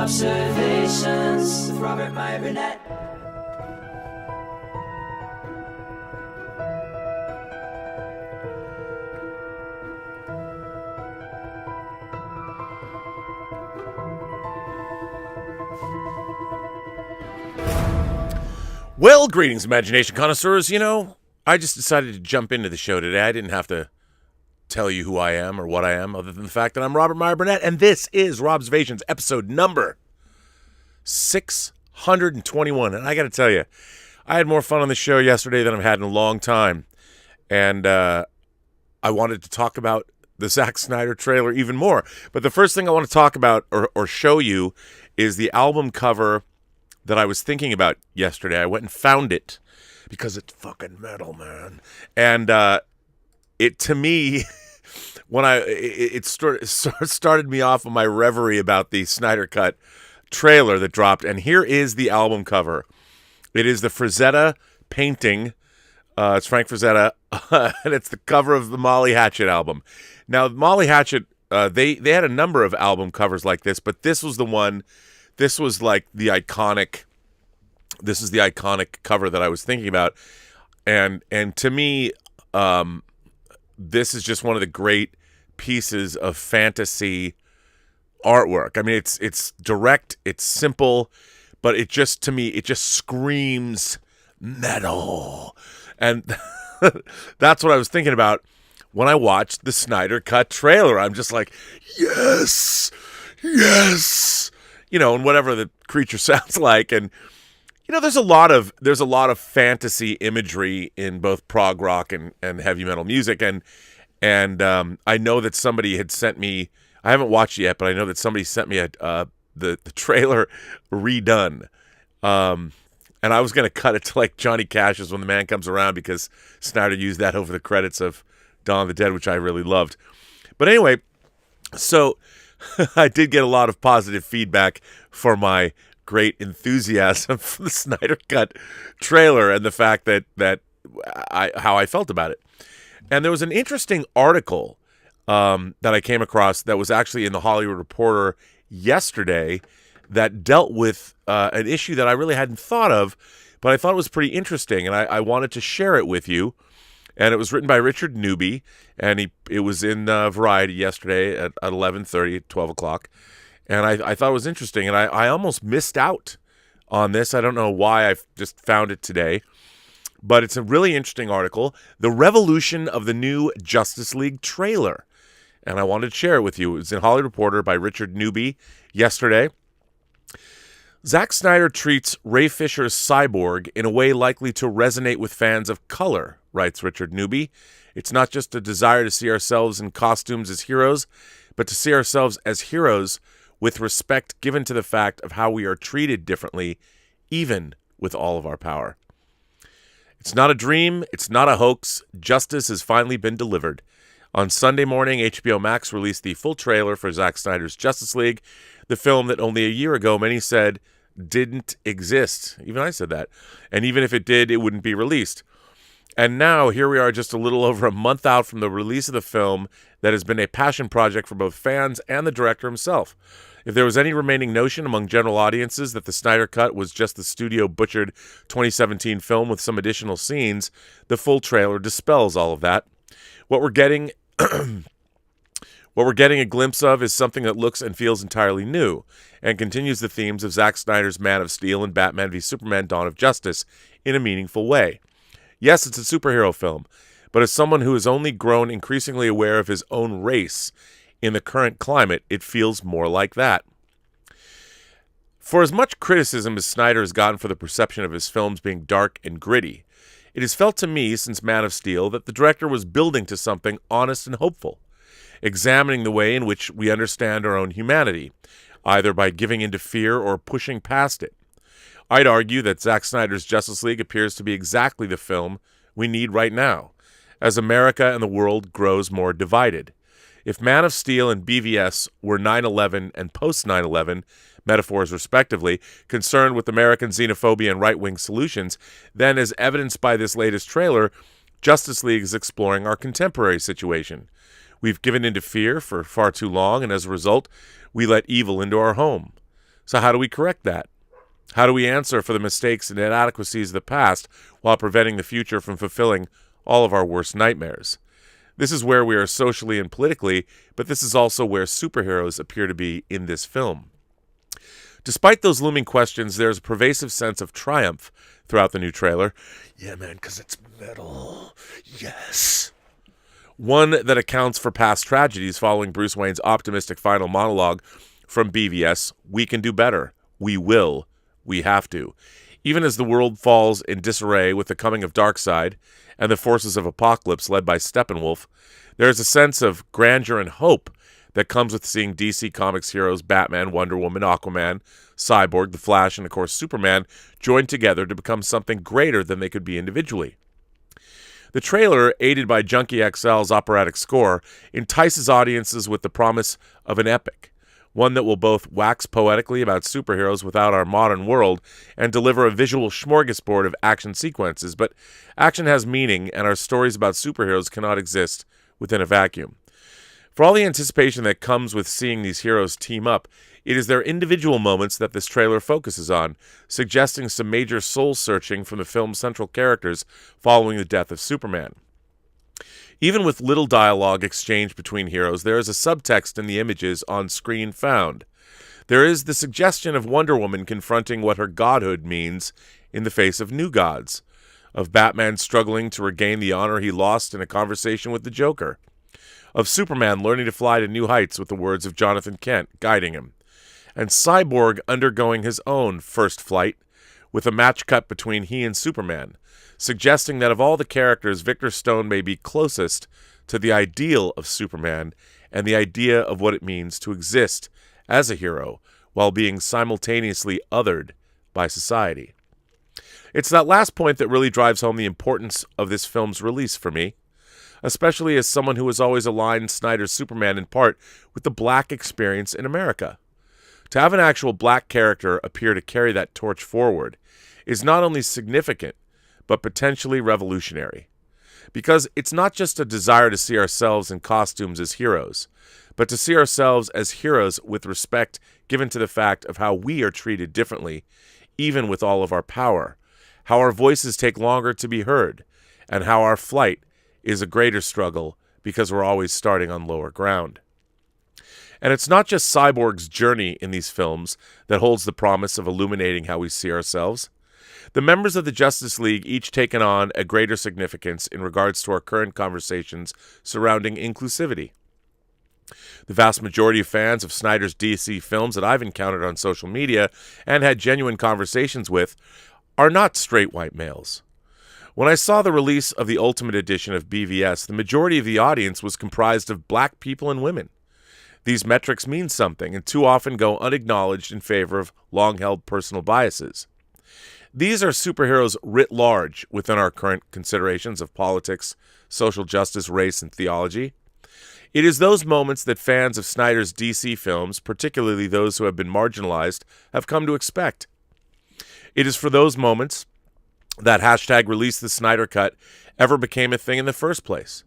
Robservations with Robert Meyer Burnett. Well, greetings, Imagination Connoisseurs. You know, I just decided to jump into the show today. I didn't have to tell you who I am or what I am, other than the fact that I'm Robert Meyer Burnett, and this is Robservations, episode number 621. And I got to tell you, I had more fun on the show yesterday than I've had in a long time. And I wanted to talk about the Zack Snyder trailer even more. But the first thing I want to talk about or show you is the album cover that I was thinking about yesterday. I went and found it because it's fucking metal, man. And it, to me, when it started me off on my reverie about the Snyder Cut trailer that dropped. And here is the album cover. It is the Frazetta painting. It's Frank Frazetta, and it's the cover of the Molly Hatchet album. Now, Molly Hatchet, they had a number of album covers like this, but this was the one. This was like the iconic. This is the iconic cover that I was thinking about, and to me, this is just one of the great pieces of fantasy artwork. I mean, it's direct, it's simple, but it just, to me, it just screams metal, and that's what I was thinking about when I watched the Snyder Cut trailer. I'm just like, yes, you know, and whatever the creature sounds like, and you know, there's a lot of fantasy imagery in both prog rock and heavy metal music, and I know that somebody had sent me. I haven't watched it yet, but I know that somebody sent me the trailer redone, and I was gonna cut it to like Johnny Cash's "When the Man Comes Around" because Snyder used that over the credits of Dawn of the Dead, which I really loved. But anyway, so I did get a lot of positive feedback for my great enthusiasm for the Snyder Cut trailer and the fact that how I felt about it. And there was an interesting article that I came across that was actually in the Hollywood Reporter yesterday that dealt with an issue that I really hadn't thought of, but I thought it was pretty interesting, and I wanted to share it with you. And it was written by Richard Newby, and it was in Variety yesterday at 11:30, 12 o'clock. And I thought it was interesting, and I almost missed out on this. I don't know why. I just found it today. But it's a really interesting article, The Revolution of the New Justice League Trailer. And I wanted to share it with you. It was in Hollywood Reporter by Richard Newby yesterday. Zack Snyder treats Ray Fisher's Cyborg in a way likely to resonate with fans of color, writes Richard Newby. It's not just a desire to see ourselves in costumes as heroes, but to see ourselves as heroes with respect given to the fact of how we are treated differently, even with all of our power. It's not a dream. It's not a hoax. Justice has finally been delivered. On Sunday morning, HBO Max released the full trailer for Zack Snyder's Justice League, the film that only a year ago many said didn't exist. Even I said that. And even if it did, it wouldn't be released. And now, here we are just a little over a month out from the release of the film that has been a passion project for both fans and the director himself. If there was any remaining notion among general audiences that the Snyder Cut was just the studio-butchered 2017 film with some additional scenes, the full trailer dispels all of that. What we're getting a glimpse of is something that looks and feels entirely new and continues the themes of Zack Snyder's Man of Steel and Batman v Superman: Dawn of Justice in a meaningful way. Yes, it's a superhero film, but as someone who has only grown increasingly aware of his own race in the current climate, it feels more like that. For as much criticism as Snyder has gotten for the perception of his films being dark and gritty, it has felt to me since Man of Steel that the director was building to something honest and hopeful, examining the way in which we understand our own humanity, either by giving into fear or pushing past it. I'd argue that Zack Snyder's Justice League appears to be exactly the film we need right now, as America and the world grows more divided. If Man of Steel and BVS were 9/11 and post-9/11 metaphors respectively, concerned with American xenophobia and right-wing solutions, then, as evidenced by this latest trailer, Justice League is exploring our contemporary situation. We've given into fear for far too long, and as a result, we let evil into our home. So how do we correct that? How do we answer for the mistakes and inadequacies of the past while preventing the future from fulfilling all of our worst nightmares? This is where we are socially and politically, but this is also where superheroes appear to be in this film. Despite those looming questions, there's a pervasive sense of triumph throughout the new trailer. Yeah, man, because it's metal. Yes. One that accounts for past tragedies following Bruce Wayne's optimistic final monologue from BVS, "We can do better. We will. We have to." Even as the world falls in disarray with the coming of Darkseid and the forces of Apocalypse led by Steppenwolf, there is a sense of grandeur and hope that comes with seeing DC Comics heroes Batman, Wonder Woman, Aquaman, Cyborg, The Flash, and of course Superman join together to become something greater than they could be individually. The trailer, aided by Junkie XL's operatic score, entices audiences with the promise of an epic, one that will both wax poetically about superheroes without our modern world and deliver a visual smorgasbord of action sequences. But action has meaning, and our stories about superheroes cannot exist within a vacuum. For all the anticipation that comes with seeing these heroes team up, it is their individual moments that this trailer focuses on, suggesting some major soul-searching from the film's central characters following the death of Superman. Even with little dialogue exchanged between heroes, there is a subtext in the images on screen found. There is the suggestion of Wonder Woman confronting what her godhood means in the face of new gods, of Batman struggling to regain the honor he lost in a conversation with the Joker, of Superman learning to fly to new heights with the words of Jonathan Kent guiding him, and Cyborg undergoing his own first flight with a match cut between he and Superman, suggesting that of all the characters, Victor Stone may be closest to the ideal of Superman and the idea of what it means to exist as a hero while being simultaneously othered by society. It's that last point that really drives home the importance of this film's release for me, especially as someone who has always aligned Snyder's Superman in part with the black experience in America. To have an actual black character appear to carry that torch forward is not only significant, but potentially revolutionary. Because it's not just a desire to see ourselves in costumes as heroes, but to see ourselves as heroes with respect given to the fact of how we are treated differently, even with all of our power, how our voices take longer to be heard, and how our flight is a greater struggle because we're always starting on lower ground. And it's not just Cyborg's journey in these films that holds the promise of illuminating how we see ourselves. The members of the Justice League each taken on a greater significance in regards to our current conversations surrounding inclusivity. The vast majority of fans of Snyder's DC films that I've encountered on social media and had genuine conversations with are not straight white males. When I saw the release of the Ultimate Edition of BVS, the majority of the audience was comprised of black people and women. These metrics mean something and too often go unacknowledged in favor of long-held personal biases. These are superheroes writ large within our current considerations of politics, social justice, race, and theology. It is those moments that fans of Snyder's DC films, particularly those who have been marginalized, have come to expect. It is for those moments that hashtag release the Snyder Cut ever became a thing in the first place.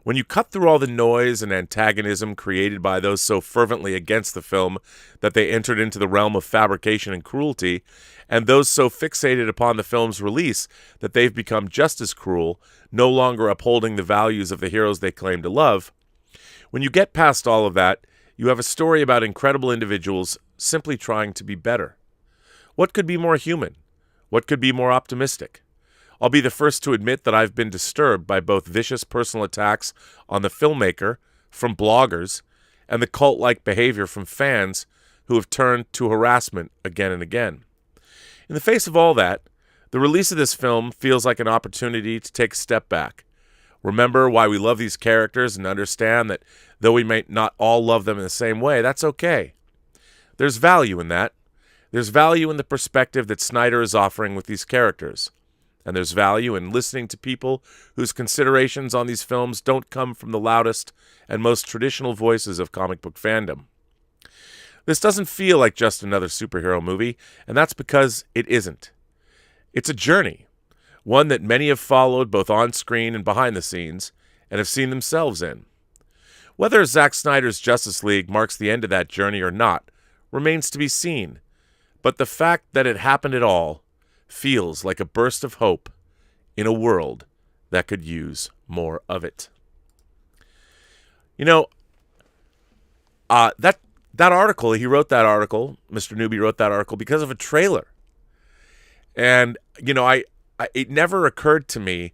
When you cut through all the noise and antagonism created by those so fervently against the film that they entered into the realm of fabrication and cruelty, and those so fixated upon the film's release that they've become just as cruel, no longer upholding the values of the heroes they claim to love, when you get past all of that, you have a story about incredible individuals simply trying to be better. What could be more human? What could be more optimistic? I'll be the first to admit that I've been disturbed by both vicious personal attacks on the filmmaker from bloggers and the cult-like behavior from fans who have turned to harassment again and again. In the face of all that, the release of this film feels like an opportunity to take a step back. Remember why we love these characters and understand that though we may not all love them in the same way, that's okay. There's value in that. There's value in the perspective that Snyder is offering with these characters. And there's value in listening to people whose considerations on these films don't come from the loudest and most traditional voices of comic book fandom. This doesn't feel like just another superhero movie, and that's because it isn't. It's a journey, one that many have followed both on screen and behind the scenes, and have seen themselves in. Whether Zack Snyder's Justice League marks the end of that journey or not remains to be seen, But the fact that it happened at all feels like a burst of hope in a world that could use more of it. You know, that article, he wrote that article, Mr. Newby wrote that article because of a trailer. And, you know, it never occurred to me,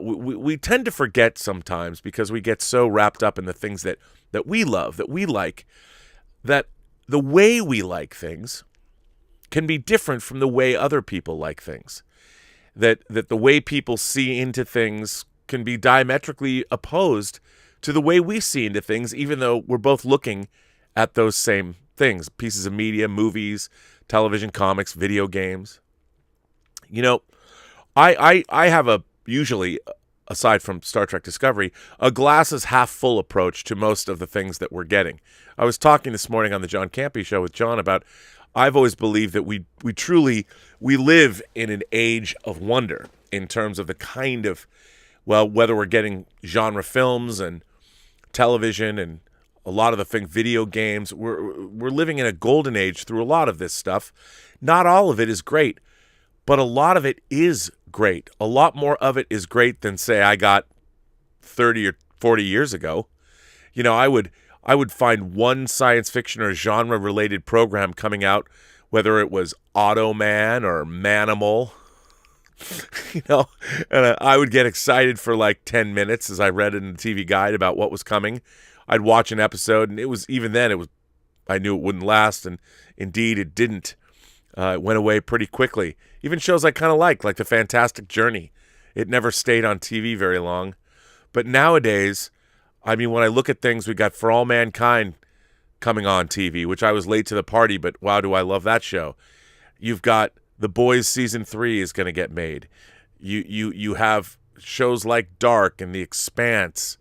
we tend to forget sometimes because we get so wrapped up in the things that we love, that we like, that the way we like things can be different from the way other people like things. That the way people see into things can be diametrically opposed to the way we see into things, even though we're both looking at those same things, pieces of media, movies, television, comics, video games. You know, I have usually, aside from Star Trek Discovery, a glasses half full approach to most of the things that we're getting. I was talking this morning on the John Campy show with John about, I've always believed that we truly live in an age of wonder in terms of the kind of, well, whether we're getting genre films and television and a lot of the things, video games, we're living in a golden age through a lot of this stuff. Not all of it is great, but a lot of it is great. A lot more of it is great than, say, I got 30 or 40 years ago. You know, I would find one science fiction or genre-related program coming out, whether it was Automan or Manimal, you know, and I would get excited for like 10 minutes as I read in the TV guide about what was coming. I'd watch an episode, and I knew it wouldn't last, and indeed it didn't. It went away pretty quickly. Even shows I kind of like The Fantastic Journey. It never stayed on TV very long. But nowadays, I mean, when I look at things, we got For All Mankind coming on TV, which I was late to the party, but wow, do I love that show. You've got The Boys Season 3 is going to get made. You have shows like Dark and The Expanse.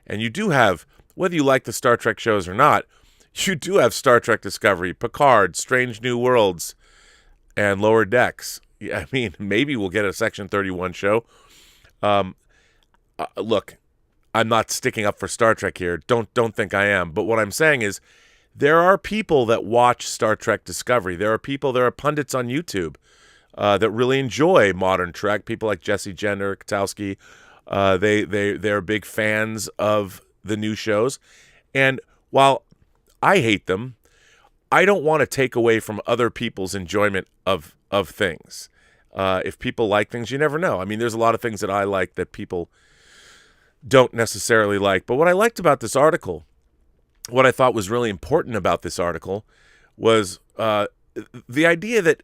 And you do have, whether you like the Star Trek shows or not, you do have Star Trek Discovery, Picard, Strange New Worlds, and Lower Decks. I mean, maybe we'll get a Section 31 show. Look, I'm not sticking up for Star Trek here. Don't think I am. But what I'm saying is there are people that watch Star Trek Discovery. There are pundits on YouTube that really enjoy modern Trek. People like Jesse Jenner, Katowski. They're big fans of the new shows. And while I hate them, I don't want to take away from other people's enjoyment of things. If people like things, you never know. I mean, there's a lot of things that I like that people don't necessarily like. But what I liked about this article, what I thought was really important about this article, was the idea that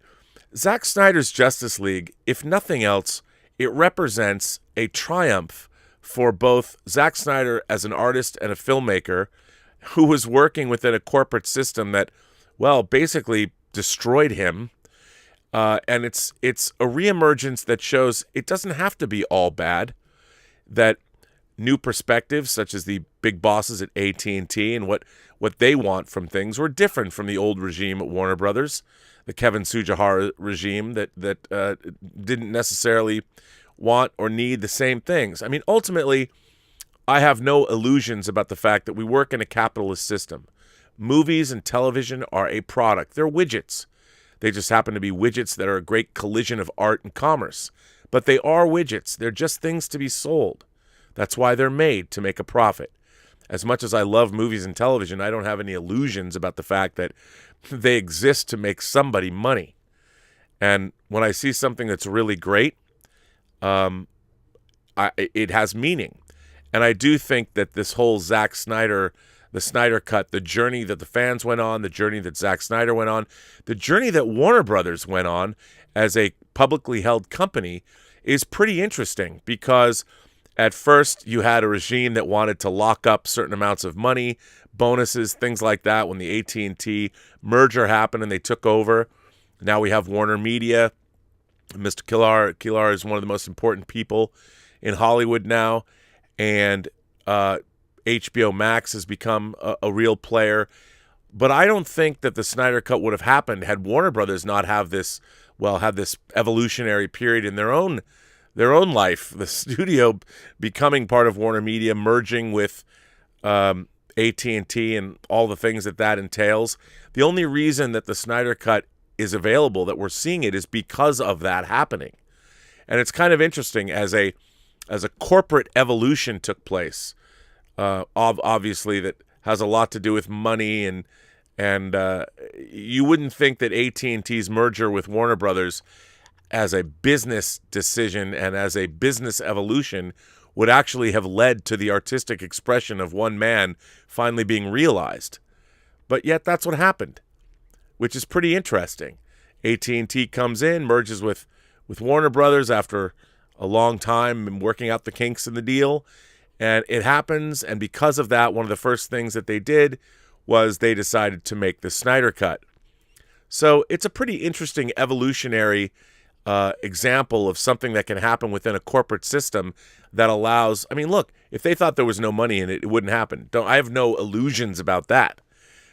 Zack Snyder's Justice League, if nothing else, it represents a triumph for both Zack Snyder as an artist and a filmmaker who was working within a corporate system that, well, basically destroyed him. And it's a reemergence that shows it doesn't have to be all bad, that new perspectives, such as the big bosses at AT&T and what they want from things, were different from the old regime at Warner Brothers, the Kevin Tsujihara regime that didn't necessarily want or need the same things. I mean, ultimately, I have no illusions about the fact that we work in a capitalist system. Movies and television are a product. They're widgets. They just happen to be widgets that are a great collision of art and commerce. But they are widgets. They're just things to be sold. That's why they're made, to make a profit. As much as I love movies and television, I don't have any illusions about the fact that they exist to make somebody money. And when I see something that's really great, it has meaning. And I do think that this whole Zack Snyder, the Snyder Cut, the journey that the fans went on, the journey that Zack Snyder went on, the journey that Warner Brothers went on as a publicly held company is pretty interesting, because at first you had a regime that wanted to lock up certain amounts of money, bonuses, things like that. When the AT&T merger happened and they took over, now we have Warner Media. Mr. Kilar is one of the most important people in Hollywood now, and HBO Max has become a real player. But I don't think that the Snyder Cut would have happened had Warner Brothers not had this evolutionary period in their own life. The studio becoming part of Warner Media, merging with AT&T and all the things that entails. The only reason that the Snyder Cut is available, that we're seeing it, is because of that happening. And it's kind of interesting as a corporate evolution took place. Obviously, that has a lot to do with money, and you wouldn't think that AT&T's merger with Warner Brothers as a business decision and as a business evolution would actually have led to the artistic expression of one man finally being realized. But yet that's what happened, which is pretty interesting. AT&T comes in, merges with Warner Brothers after a long time working out the kinks in the deal, and it happens. And because of that, one of the first things that they did was they decided to make the Snyder Cut. So it's a pretty interesting evolutionary example of something that can happen within a corporate system that allows. I mean, look, if they thought there was no money in it, it wouldn't happen. I have no illusions about that.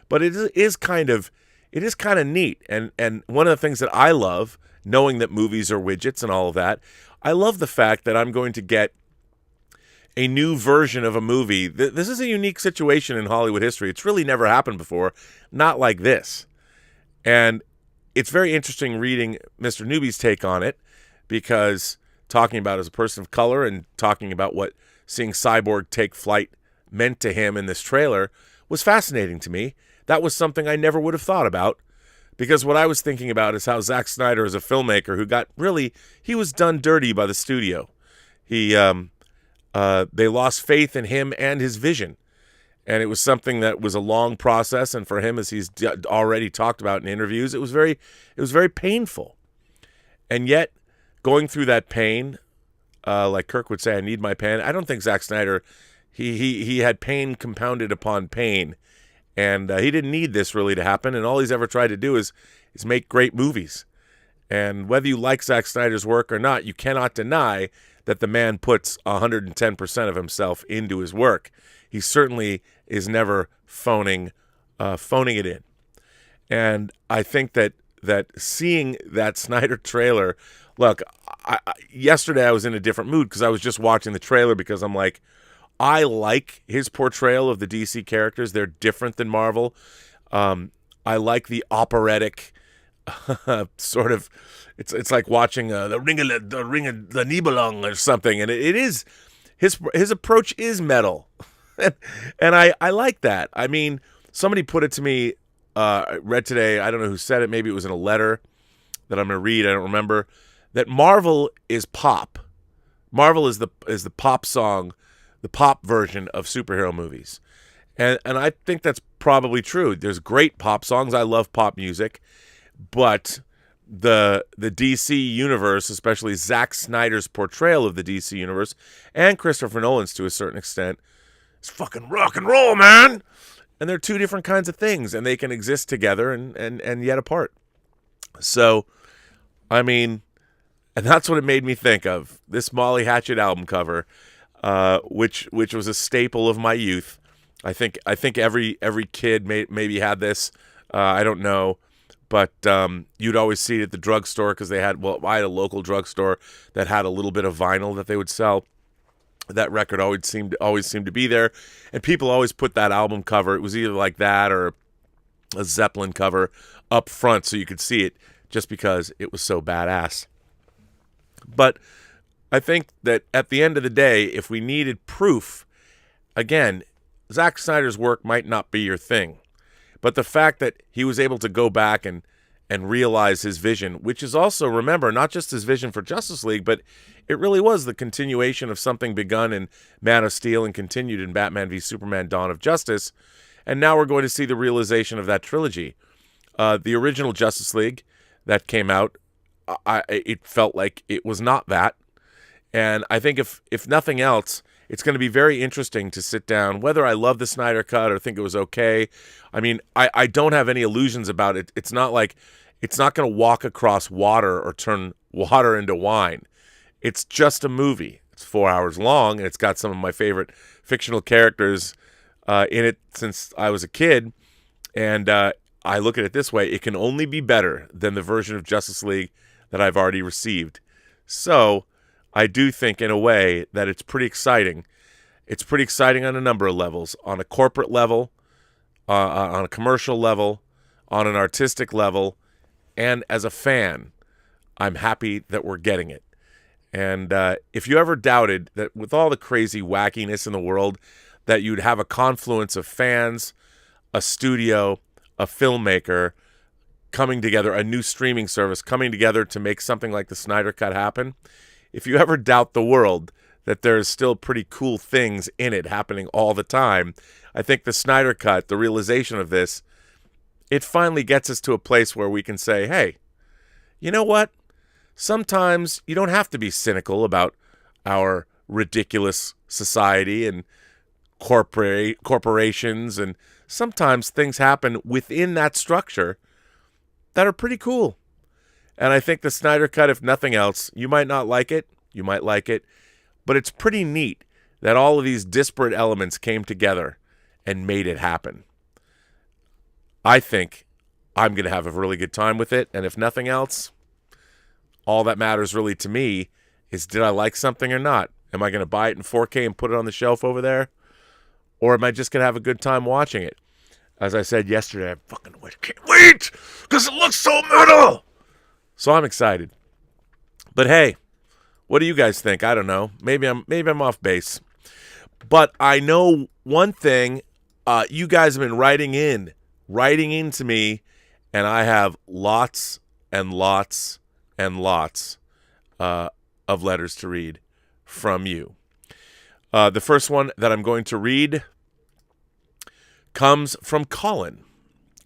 But it is kind of neat. And one of the things that I love, knowing that movies are widgets and all of that, I love the fact that I'm going to get a new version of a movie. This is a unique situation in Hollywood history. It's really never happened before, not like this. And it's very interesting reading Mr. Newby's take on it, because talking about as a person of color and talking about what seeing Cyborg take flight meant to him in this trailer was fascinating to me. That was something I never would have thought about, because what I was thinking about is how Zack Snyder is a filmmaker who he was done dirty by the studio. They lost faith in him and his vision. And it was something that was a long process, and for him, as he's already talked about in interviews, it was very painful. And yet, going through that pain, like Kirk would say, "I need my pain." I don't think Zack Snyder, he had pain compounded upon pain, and he didn't need this really to happen. And all he's ever tried to do is make great movies. And whether you like Zack Snyder's work or not, you cannot deny that the man puts 110% of himself into his work. He certainly is never phoning it in. And I think that seeing that Snyder trailer, look, yesterday I was in a different mood because I was just watching the trailer, because I'm like, I like his portrayal of the DC characters. They're different than Marvel. I like the operatic sort of. It's like watching the Ring of the Nibelung or something, and it is his approach is metal. And I like that. I mean, somebody put it to me, I read today, I don't know who said it, maybe it was in a letter that I'm going to read, I don't remember, that Marvel is pop. Marvel is the pop song, the pop version of superhero movies. And I think that's probably true. There's great pop songs. I love pop music. But the DC universe, especially Zack Snyder's portrayal of the DC universe, and Christopher Nolan's to a certain extent, it's fucking rock and roll, man. And they're two different kinds of things, and they can exist together and yet apart. So, I mean, and that's what it made me think of. This Molly Hatchet album cover, which was a staple of my youth. I think every kid maybe had this. I don't know. But you'd always see it at the drugstore, because I had a local drugstore that had a little bit of vinyl that they would sell. That record always seemed to be there, and people always put that album cover. It was either like that or a Zeppelin cover up front so you could see it, just because it was so badass. But I think that at the end of the day, if we needed proof, again, Zack Snyder's work might not be your thing. But the fact that he was able to go back and realize his vision, which is also, remember, not just his vision for Justice League, but it really was the continuation of something begun in Man of Steel and continued in Batman v Superman: Dawn of Justice. And now we're going to see the realization of that trilogy. The original Justice League that came out, it felt like it was not that. And I think if nothing else, it's going to be very interesting to sit down, whether I love the Snyder Cut or think it was okay. I mean, I don't have any illusions about it. It's not like it's not going to walk across water or turn water into wine. It's just a movie. It's 4 hours long, and it's got some of my favorite fictional characters in it since I was a kid. And I look at it this way. It can only be better than the version of Justice League that I've already received. So I do think, in a way, that it's pretty exciting. It's pretty exciting on a number of levels. On a corporate level, on a commercial level, on an artistic level, And as a fan, I'm happy that we're getting it. And if you ever doubted that with all the crazy wackiness in the world, that you'd have a confluence of fans, a studio, a filmmaker coming together, a new streaming service coming together to make something like the Snyder Cut happen, if you ever doubt the world that there's still pretty cool things in it happening all the time, I think the Snyder Cut, the realization of this, it finally gets us to a place where we can say, hey, you know what? Sometimes you don't have to be cynical about our ridiculous society and corporations, and sometimes things happen within that structure that are pretty cool. And I think the Snyder Cut, if nothing else, you might not like it, you might like it, but it's pretty neat that all of these disparate elements came together and made it happen. I think I'm going to have a really good time with it, and if nothing else, all that matters really to me is, did I like something or not? Am I going to buy it in 4K and put it on the shelf over there? Or am I just going to have a good time watching it? As I said yesterday, I can't wait because it looks so metal. So I'm excited. But hey, what do you guys think? I don't know. Maybe I'm off base. But I know one thing. You guys have been writing into me, and I have lots and lots and lots of letters to read from you. The first one that I'm going to read comes from Colin.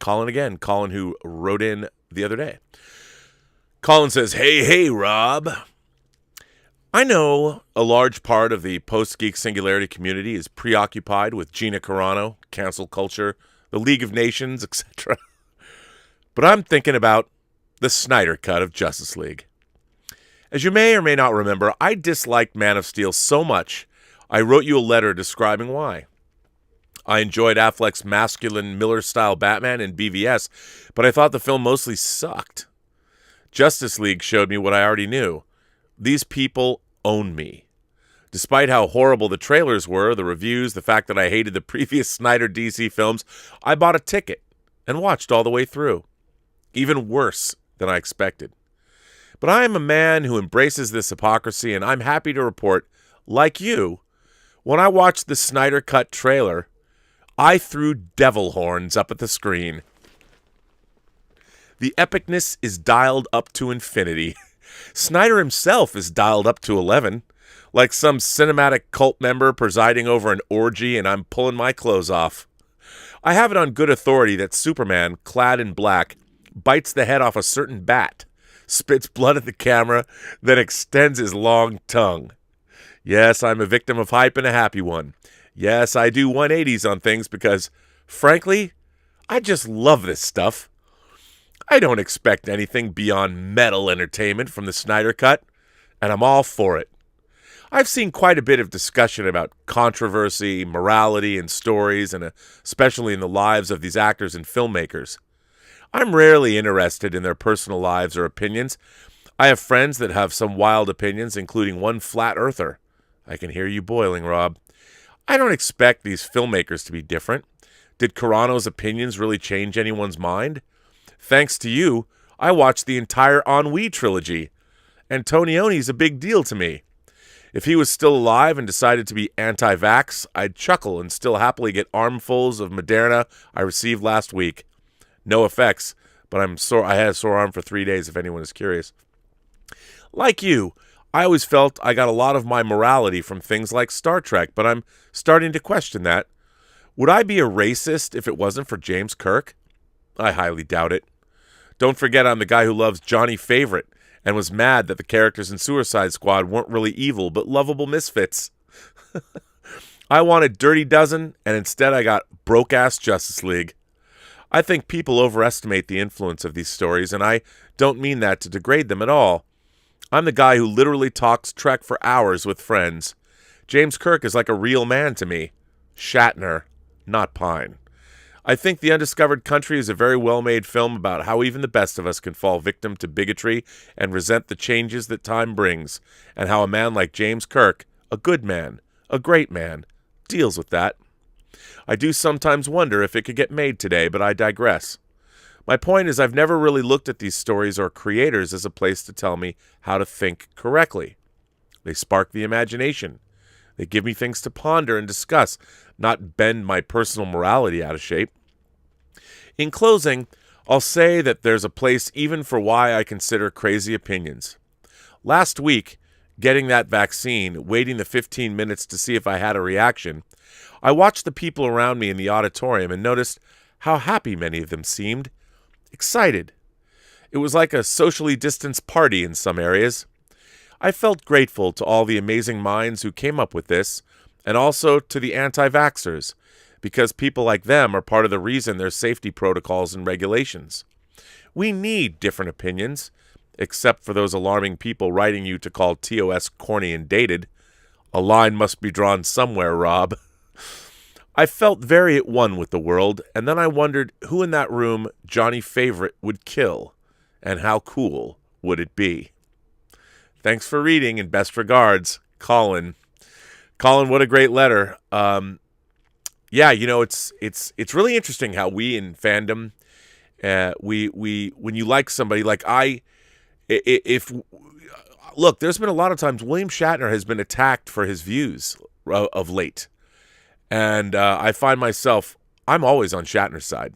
Colin who wrote in the other day. Colin says, Hey, Rob. I know a large part of the Post-Geek Singularity community is preoccupied with Gina Carano, cancel culture, the League of Nations, etc. But I'm thinking about the Snyder Cut of Justice League. As you may or may not remember, I disliked Man of Steel so much, I wrote you a letter describing why. I enjoyed Affleck's masculine Miller-style Batman in BVS, but I thought the film mostly sucked. Justice League showed me what I already knew. These people own me. Despite how horrible the trailers were, the reviews, the fact that I hated the previous Snyder DC films, I bought a ticket and watched all the way through. Even worse than I expected. But I am a man who embraces this hypocrisy, and I'm happy to report, like you, when I watched the Snyder Cut trailer, I threw devil horns up at the screen. The epicness is dialed up to infinity. Snyder himself is dialed up to 11, like some cinematic cult member presiding over an orgy, and I'm pulling my clothes off. I have it on good authority that Superman, clad in black, bites the head off a certain bat, spits blood at the camera, then extends his long tongue. Yes, I'm a victim of hype and a happy one. Yes, I do 180s on things because, frankly, I just love this stuff. I don't expect anything beyond metal entertainment from the Snyder Cut, and I'm all for it. I've seen quite a bit of discussion about controversy, morality, and stories, and especially in the lives of these actors and filmmakers. I'm rarely interested in their personal lives or opinions. I have friends that have some wild opinions, including one flat earther. I can hear you boiling, Rob. I don't expect these filmmakers to be different. Did Carano's opinions really change anyone's mind? Thanks to you, I watched the entire Ennui trilogy. Antonioni's a big deal to me. If he was still alive and decided to be anti-vax, I'd chuckle and still happily get armfuls of Moderna I received last week. No effects, but I had a sore arm for 3 days if anyone is curious. Like you, I always felt I got a lot of my morality from things like Star Trek, but I'm starting to question that. Would I be a racist if it wasn't for James Kirk? I highly doubt it. Don't forget I'm the guy who loves Johnny Favorite and was mad that the characters in Suicide Squad weren't really evil but lovable misfits. I wanted Dirty Dozen, and instead I got broke-ass Justice League. I think people overestimate the influence of these stories, and I don't mean that to degrade them at all. I'm the guy who literally talks Trek for hours with friends. James Kirk is like a real man to me. Shatner, not Pine. I think The Undiscovered Country is a very well-made film about how even the best of us can fall victim to bigotry and resent the changes that time brings, and how a man like James Kirk, a good man, a great man, deals with that. I do sometimes wonder if it could get made today, but I digress. My point is I've never really looked at these stories or creators as a place to tell me how to think correctly. They spark the imagination. They give me things to ponder and discuss, not bend my personal morality out of shape. In closing, I'll say that there's a place even for why I consider crazy opinions. Last week, getting that vaccine, waiting the 15 minutes to see if I had a reaction, I watched the people around me in the auditorium and noticed how happy many of them seemed. Excited. It was like a socially distanced party in some areas. I felt grateful to all the amazing minds who came up with this, and also to the anti-vaxxers, because people like them are part of the reason there's safety protocols and regulations. We need different opinions, except for those alarming people writing you to call TOS corny and dated. A line must be drawn somewhere, Rob. I felt very at one with the world, and then I wondered who in that room Johnny Favorite would kill, and how cool would it be? Thanks for reading, and best regards, Colin. Colin, what a great letter. Yeah, you know, it's really interesting how we in fandom, we when you like somebody, like look, there's been a lot of times William Shatner has been attacked for his views of late. And I find myself, I'm always on Shatner's side.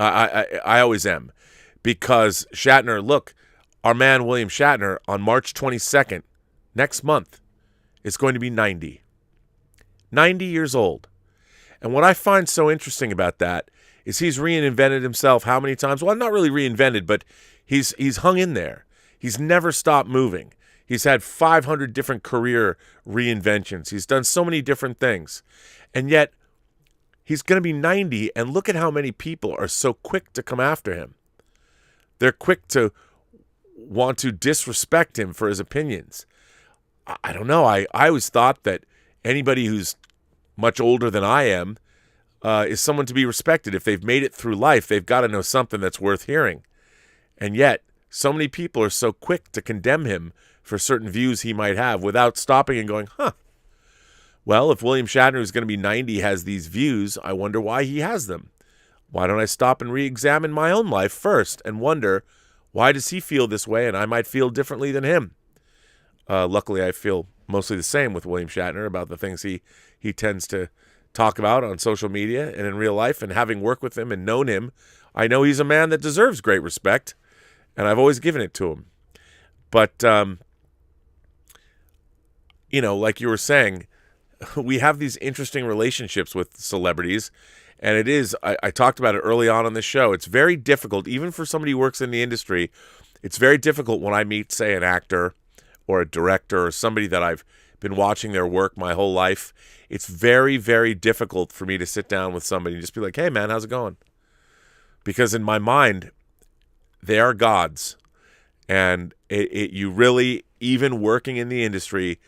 I always am. Because Shatner, look, our man William Shatner on March 22nd, next month, is going to be 90. 90 years old. And what I find so interesting about that is he's reinvented himself how many times? Well, not really reinvented, but he's hung in there. He's never stopped moving. He's had 500 different career reinventions. He's done so many different things. And yet, he's going to be 90, and look at how many people are so quick to come after him. They're quick to want to disrespect him for his opinions. I don't know. I always thought that anybody who's much older than I am is someone to be respected. If they've made it through life, they've got to know something that's worth hearing. And yet, so many people are so quick to condemn him for certain views he might have without stopping and going, well, if William Shatner, who's going to be 90, has these views, I wonder why he has them. Why don't I stop and re-examine my own life first and wonder, why does he feel this way and I might feel differently than him? Luckily, I feel mostly the same with William Shatner about the things he tends to talk about on social media and in real life. And having worked with him and known him, I know he's a man that deserves great respect, and I've always given it to him. But, you know, like you were saying, we have these interesting relationships with celebrities, and it is, I talked about it early on this show, it's very difficult, even for somebody who works in the industry, it's very difficult when I meet, say, an actor or a director or somebody that I've been watching their work my whole life. It's very, very difficult for me to sit down with somebody and just be like, hey, man, how's it going? Because in my mind, they are gods. And you really, even working in the industry,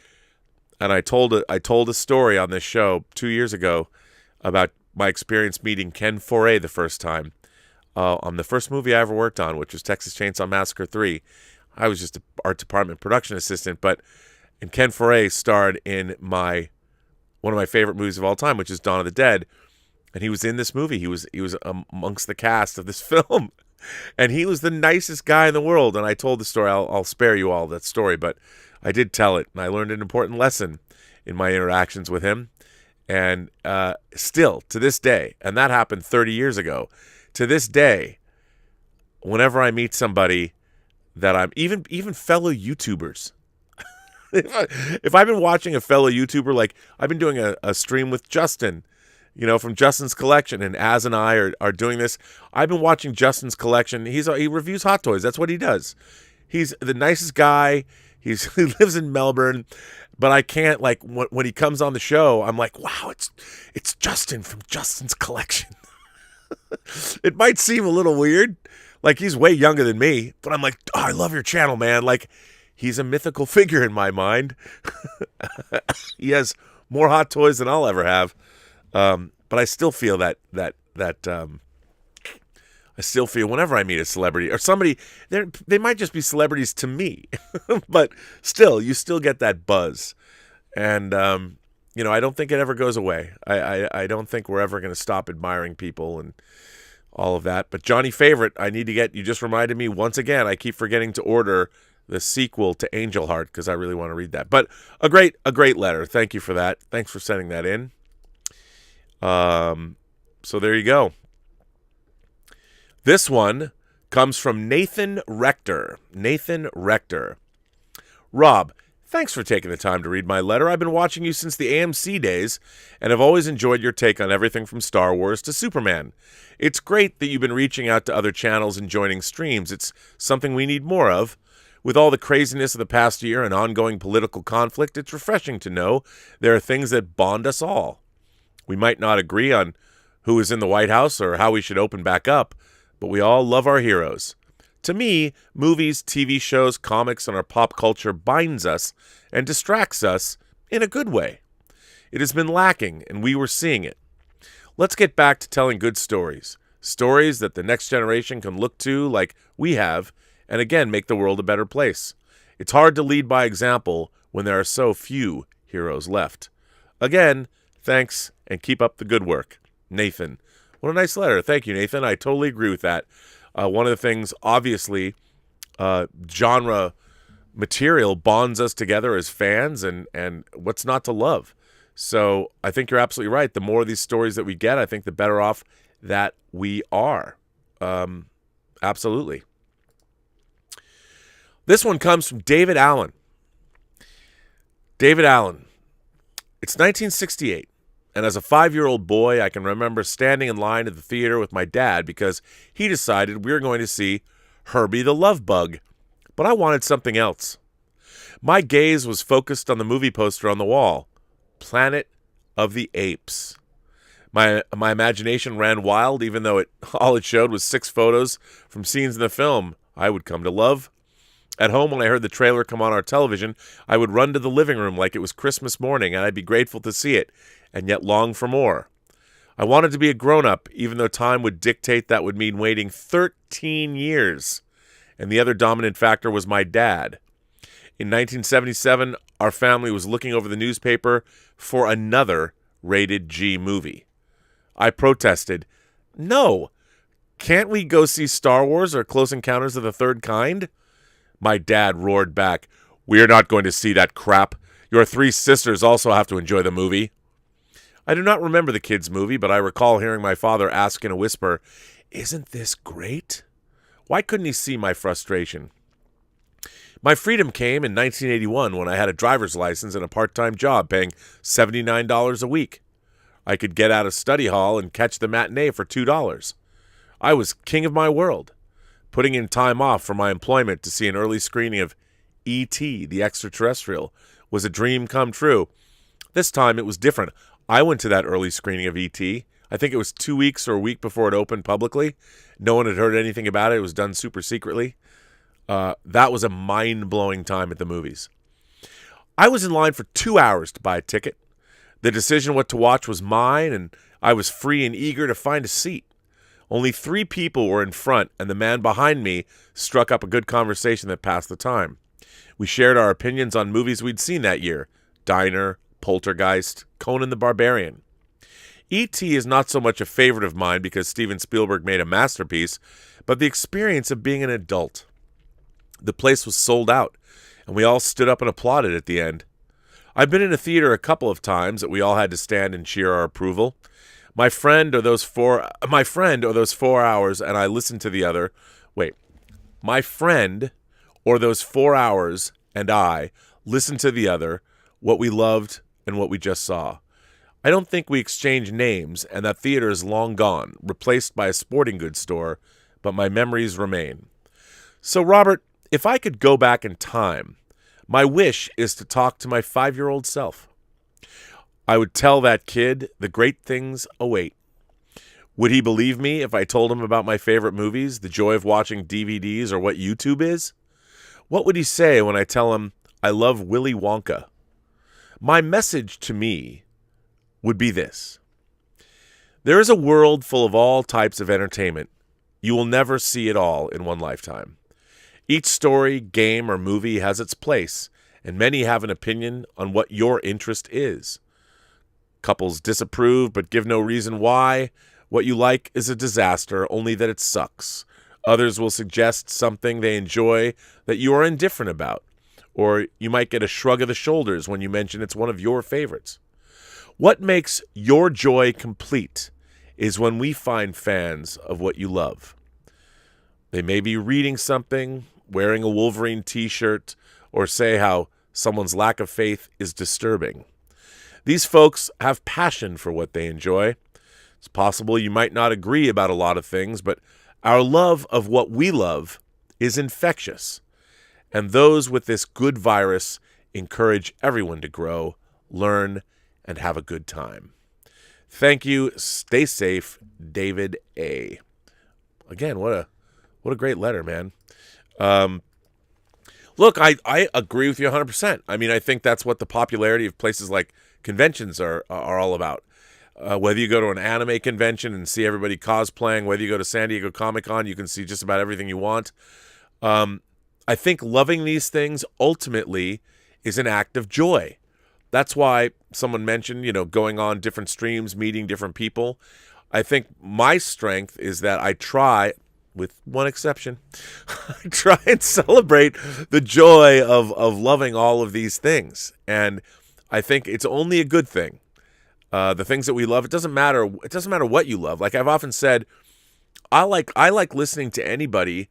and I told a story on this show 2 years ago about my experience meeting Ken Foray the first time on the first movie I ever worked on, which was Texas Chainsaw Massacre 3. I was just an art department production assistant, and Ken Foray starred in one of my favorite movies of all time, which is Dawn of the Dead, and he was in this movie. He was amongst the cast of this film, and he was the nicest guy in the world. And I told the story. I'll spare you all that story, but I did tell it, and I learned an important lesson in my interactions with him. And still, to this day, and that happened 30 years ago, to this day, whenever I meet somebody that I'm, even fellow YouTubers, if I've been watching a fellow YouTuber, like I've been doing a stream with Justin, you know, from Justin's Collection, and Az and I are doing this. I've been watching Justin's Collection. He reviews hot toys. That's what he does. He's the nicest guy. He lives in Melbourne, but I can't, like, when he comes on the show, I'm like, wow, it's Justin from Justin's Collection. It might seem a little weird, like he's way younger than me, but I'm like, oh, I love your channel, man. Like, he's a mythical figure in my mind. He has more hot toys than I'll ever have, but I still feel that I still feel whenever I meet a celebrity or somebody, they might just be celebrities to me, but still, you still get that buzz. And, I don't think it ever goes away. I don't think we're ever going to stop admiring people. And all of that. But Johnny Favorite, I need to get, you just reminded me once again, I keep forgetting to order the sequel to Angel Heart because I really want to read that. But a great letter. Thank you for that. Thanks for sending that in. So there you go. This one comes from Nathan Rector. Nathan Rector. Rob, thanks for taking the time to read my letter. I've been watching you since the AMC days and have always enjoyed your take on everything from Star Wars to Superman. It's great that you've been reaching out to other channels and joining streams. It's something we need more of. With all the craziness of the past year and ongoing political conflict, it's refreshing to know there are things that bond us all. We might not agree on who is in the White House or how we should open back up, but we all love our heroes. To me, movies, TV shows, comics, and our pop culture binds us and distracts us in a good way. It has been lacking, and we were seeing it. Let's get back to telling good stories. Stories that the next generation can look to like we have, and again make the world a better place. It's hard to lead by example when there are so few heroes left. Again, thanks, and keep up the good work. Nathan. What a nice letter. Thank you, Nathan. I totally agree with that. One of the things, obviously, genre material bonds us together as fans, and what's not to love? So I think you're absolutely right. The more of these stories that we get, I think the better off that we are. Absolutely. This one comes from David Allen. David Allen. It's 1968, and as a 5-year-old boy, I can remember standing in line at the theater with my dad because he decided we were going to see Herbie the Love Bug, but I wanted something else. My gaze was focused on the movie poster on the wall, Planet of the Apes. My imagination ran wild, even though all it showed was 6 photos from scenes in the film I would come to love. At home, when I heard the trailer come on our television, I would run to the living room like it was Christmas morning, and I'd be grateful to see it, and yet long for more. I wanted to be a grown-up, even though time would dictate that would mean waiting 13 years. And the other dominant factor was my dad. In 1977, our family was looking over the newspaper for another rated G movie. I protested, "No, can't we go see Star Wars or Close Encounters of the Third Kind?" My dad roared back, "We're not going to see that crap. Your 3 sisters also have to enjoy the movie." I do not remember the kids' movie, but I recall hearing my father ask in a whisper, "Isn't this great?" Why couldn't he see my frustration? My freedom came in 1981 when I had a driver's license and a part-time job paying $79 a week. I could get out of study hall and catch the matinee for $2. I was king of my world. Putting in time off from my employment to see an early screening of E.T., the Extraterrestrial, was a dream come true. This time it was different. I went to that early screening of E.T. I think it was 2 weeks or a week before it opened publicly. No one had heard anything about it. It was done super secretly. That was a mind-blowing time at the movies. I was in line for 2 hours to buy a ticket. The decision what to watch was mine, and I was free and eager to find a seat. Only 3 people were in front, and the man behind me struck up a good conversation that passed the time. We shared our opinions on movies we'd seen that year: Diner, Poltergeist, Conan the Barbarian. E.T. is not so much a favorite of mine because Steven Spielberg made a masterpiece, but the experience of being an adult. The place was sold out, and we all stood up and applauded at the end. I've been in a theater a couple of times that we all had to stand and cheer our approval. My friend or those 4 hours, and I listened to the other. My friend or those 4 hours and I listened to the other, what we loved and what we just saw. I don't think we exchanged names, and that theater is long gone, replaced by a sporting goods store, but my memories remain. So, Robert, if I could go back in time, my wish is to talk to my 5-year-old self. I would tell that kid the great things await. Would he believe me if I told him about my favorite movies, the joy of watching DVDs, or what YouTube is? What would he say when I tell him I love Willy Wonka? My message to me would be this: there is a world full of all types of entertainment. You will never see it all in one lifetime. Each story, game, or movie has its place, and many have an opinion on what your interest is. Couples disapprove but give no reason why. What you like is a disaster, only that it sucks. Others will suggest something they enjoy that you are indifferent about, or you might get a shrug of the shoulders when you mention it's one of your favorites. What makes your joy complete is when we find fans of what you love. They may be reading something, wearing a Wolverine t-shirt, or say how someone's lack of faith is disturbing. These folks have passion for what they enjoy. It's possible you might not agree about a lot of things, but our love of what we love is infectious. And those with this good virus encourage everyone to grow, learn, and have a good time. Thank you. Stay safe, David A. Again, what a great letter, man. Look, I agree with you 100%. I mean, I think that's what the popularity of places like conventions are all about. Whether you go to an anime convention and see everybody cosplaying, whether you go to San Diego Comic-Con, you can see just about everything you want. I think loving these things ultimately is an act of joy. That's why someone mentioned, going on different streams, meeting different people. I think my strength is that I try, with one exception, I try and celebrate the joy of loving all of these things. And I think it's only a good thing. The things that we love, it doesn't matter. It doesn't matter what you love. Like I've often said, I like listening to anybody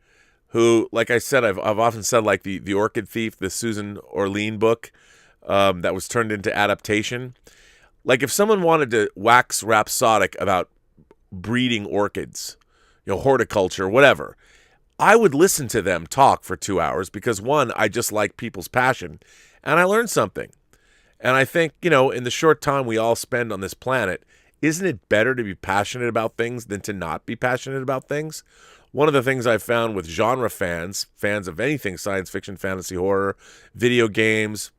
who, like I said, I've often said, like the Orchid Thief, the Susan Orlean book that was turned into adaptation. Like if someone wanted to wax rhapsodic about breeding orchids, horticulture, whatever, I would listen to them talk for 2 hours because, one, I just like people's passion, and I learned something. And I think, in the short time we all spend on this planet, isn't it better to be passionate about things than to not be passionate about things? One of the things I've found with genre fans of anything science fiction, fantasy, horror, video games,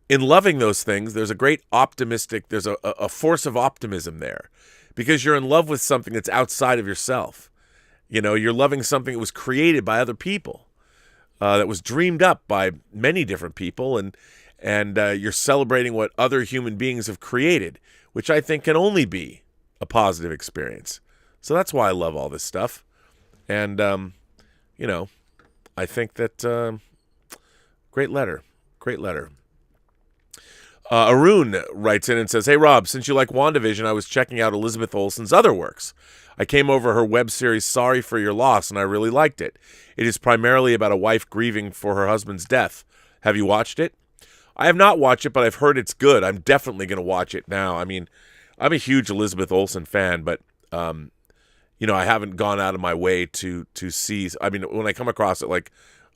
in loving those things, there's a great there's a force of optimism there because you're in love with something that's outside of yourself. You're loving something that was created by other people, that was dreamed up by many different people, and you're celebrating what other human beings have created, which I think can only be a positive experience. So that's why I love all this stuff. And, I think that great letter. Arun writes in and says, "Hey, Rob, since you like WandaVision, I was checking out Elizabeth Olsen's other works. I came over her web series Sorry for Your Loss, and I really liked it. It is primarily about a wife grieving for her husband's death. Have you watched it?" I have not watched it, but I've heard it's good. I'm definitely going to watch it now. I mean, I'm a huge Elizabeth Olsen fan, but, I haven't gone out of my way to see. I mean, when I come across it, like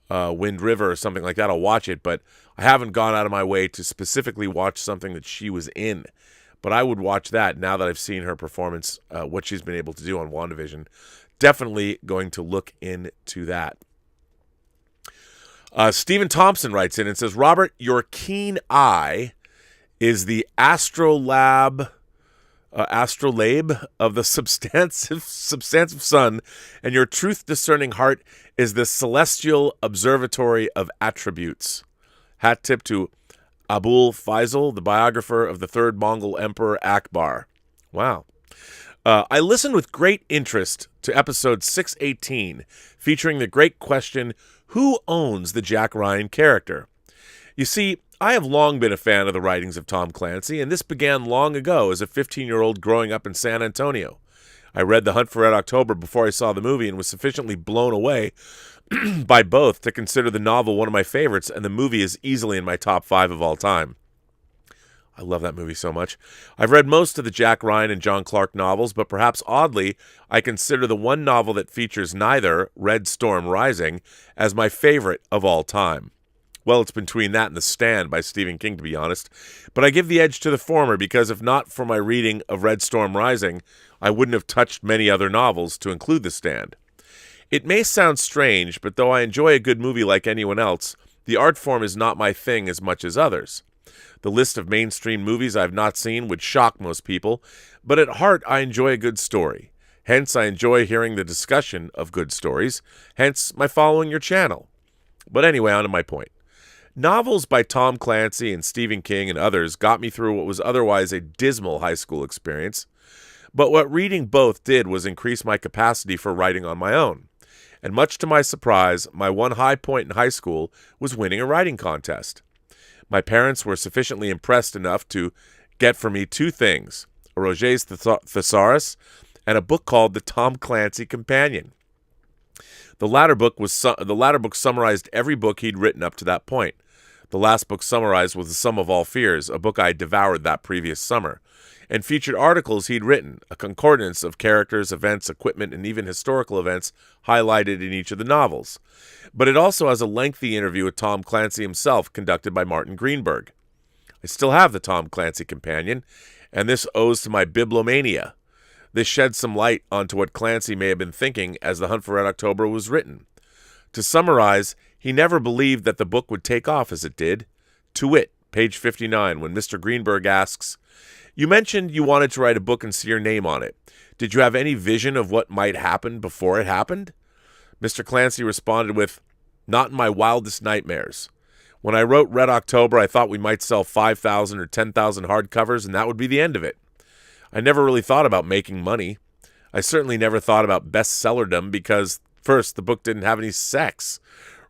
Wind River or something like that, I'll watch it, but I haven't gone out of my way to specifically watch something that she was in. But I would watch that now that I've seen her performance, what she's been able to do on WandaVision. Definitely going to look into that. Stephen Thompson writes in and says, "Robert, your keen eye is the astrolabe of the substantive sun, and your truth-discerning heart is the celestial observatory of attributes." Hat tip to Abul Faisal, the biographer of the third Mongol Emperor Akbar. Wow. I listened with great interest to episode 618, featuring the great question, who owns the Jack Ryan character? You see, I have long been a fan of the writings of Tom Clancy, and this began long ago as a 15-year-old growing up in San Antonio. I read The Hunt for Red October before I saw the movie and was sufficiently blown away by both to consider the novel one of my favorites, and the movie is easily in my top 5 of all time. I love that movie so much. I've read most of the Jack Ryan and John Clark novels, but perhaps oddly, I consider the one novel that features neither, Red Storm Rising, as my favorite of all time. Well, it's between that and The Stand by Stephen King, to be honest. But I give the edge to the former because if not for my reading of Red Storm Rising, I wouldn't have touched many other novels to include The Stand. It may sound strange, but though I enjoy a good movie like anyone else, the art form is not my thing as much as others. The list of mainstream movies I've not seen would shock most people, but at heart I enjoy a good story. Hence, I enjoy hearing the discussion of good stories, hence my following your channel. But anyway, on to my point. Novels by Tom Clancy and Stephen King and others got me through what was otherwise a dismal high school experience. But what reading both did was increase my capacity for writing on my own. And much to my surprise, my one high point in high school was winning a writing contest. My parents were sufficiently impressed enough to get for me two things, a Roget's Thesaurus and a book called The Tom Clancy Companion. The latter book summarized every book he'd written up to that point. The last book summarized was The Sum of All Fears, a book I had devoured that previous summer, and featured articles he'd written, a concordance of characters, events, equipment, and even historical events highlighted in each of the novels. But it also has a lengthy interview with Tom Clancy himself, conducted by Martin Greenberg. I still have the Tom Clancy Companion, and this owes to my bibliomania. This sheds some light onto what Clancy may have been thinking as The Hunt for Red October was written. To summarize, he never believed that the book would take off as it did. To wit, page 59, when Mr. Greenberg asks, "You mentioned you wanted to write a book and see your name on it. Did you have any vision of what might happen before it happened?" Mr. Clancy responded with, "Not in my wildest nightmares. When I wrote Red October, I thought we might sell 5,000 or 10,000 hardcovers, and that would be the end of it. I never really thought about making money. I certainly never thought about bestsellerdom because, first, the book didn't have any sex.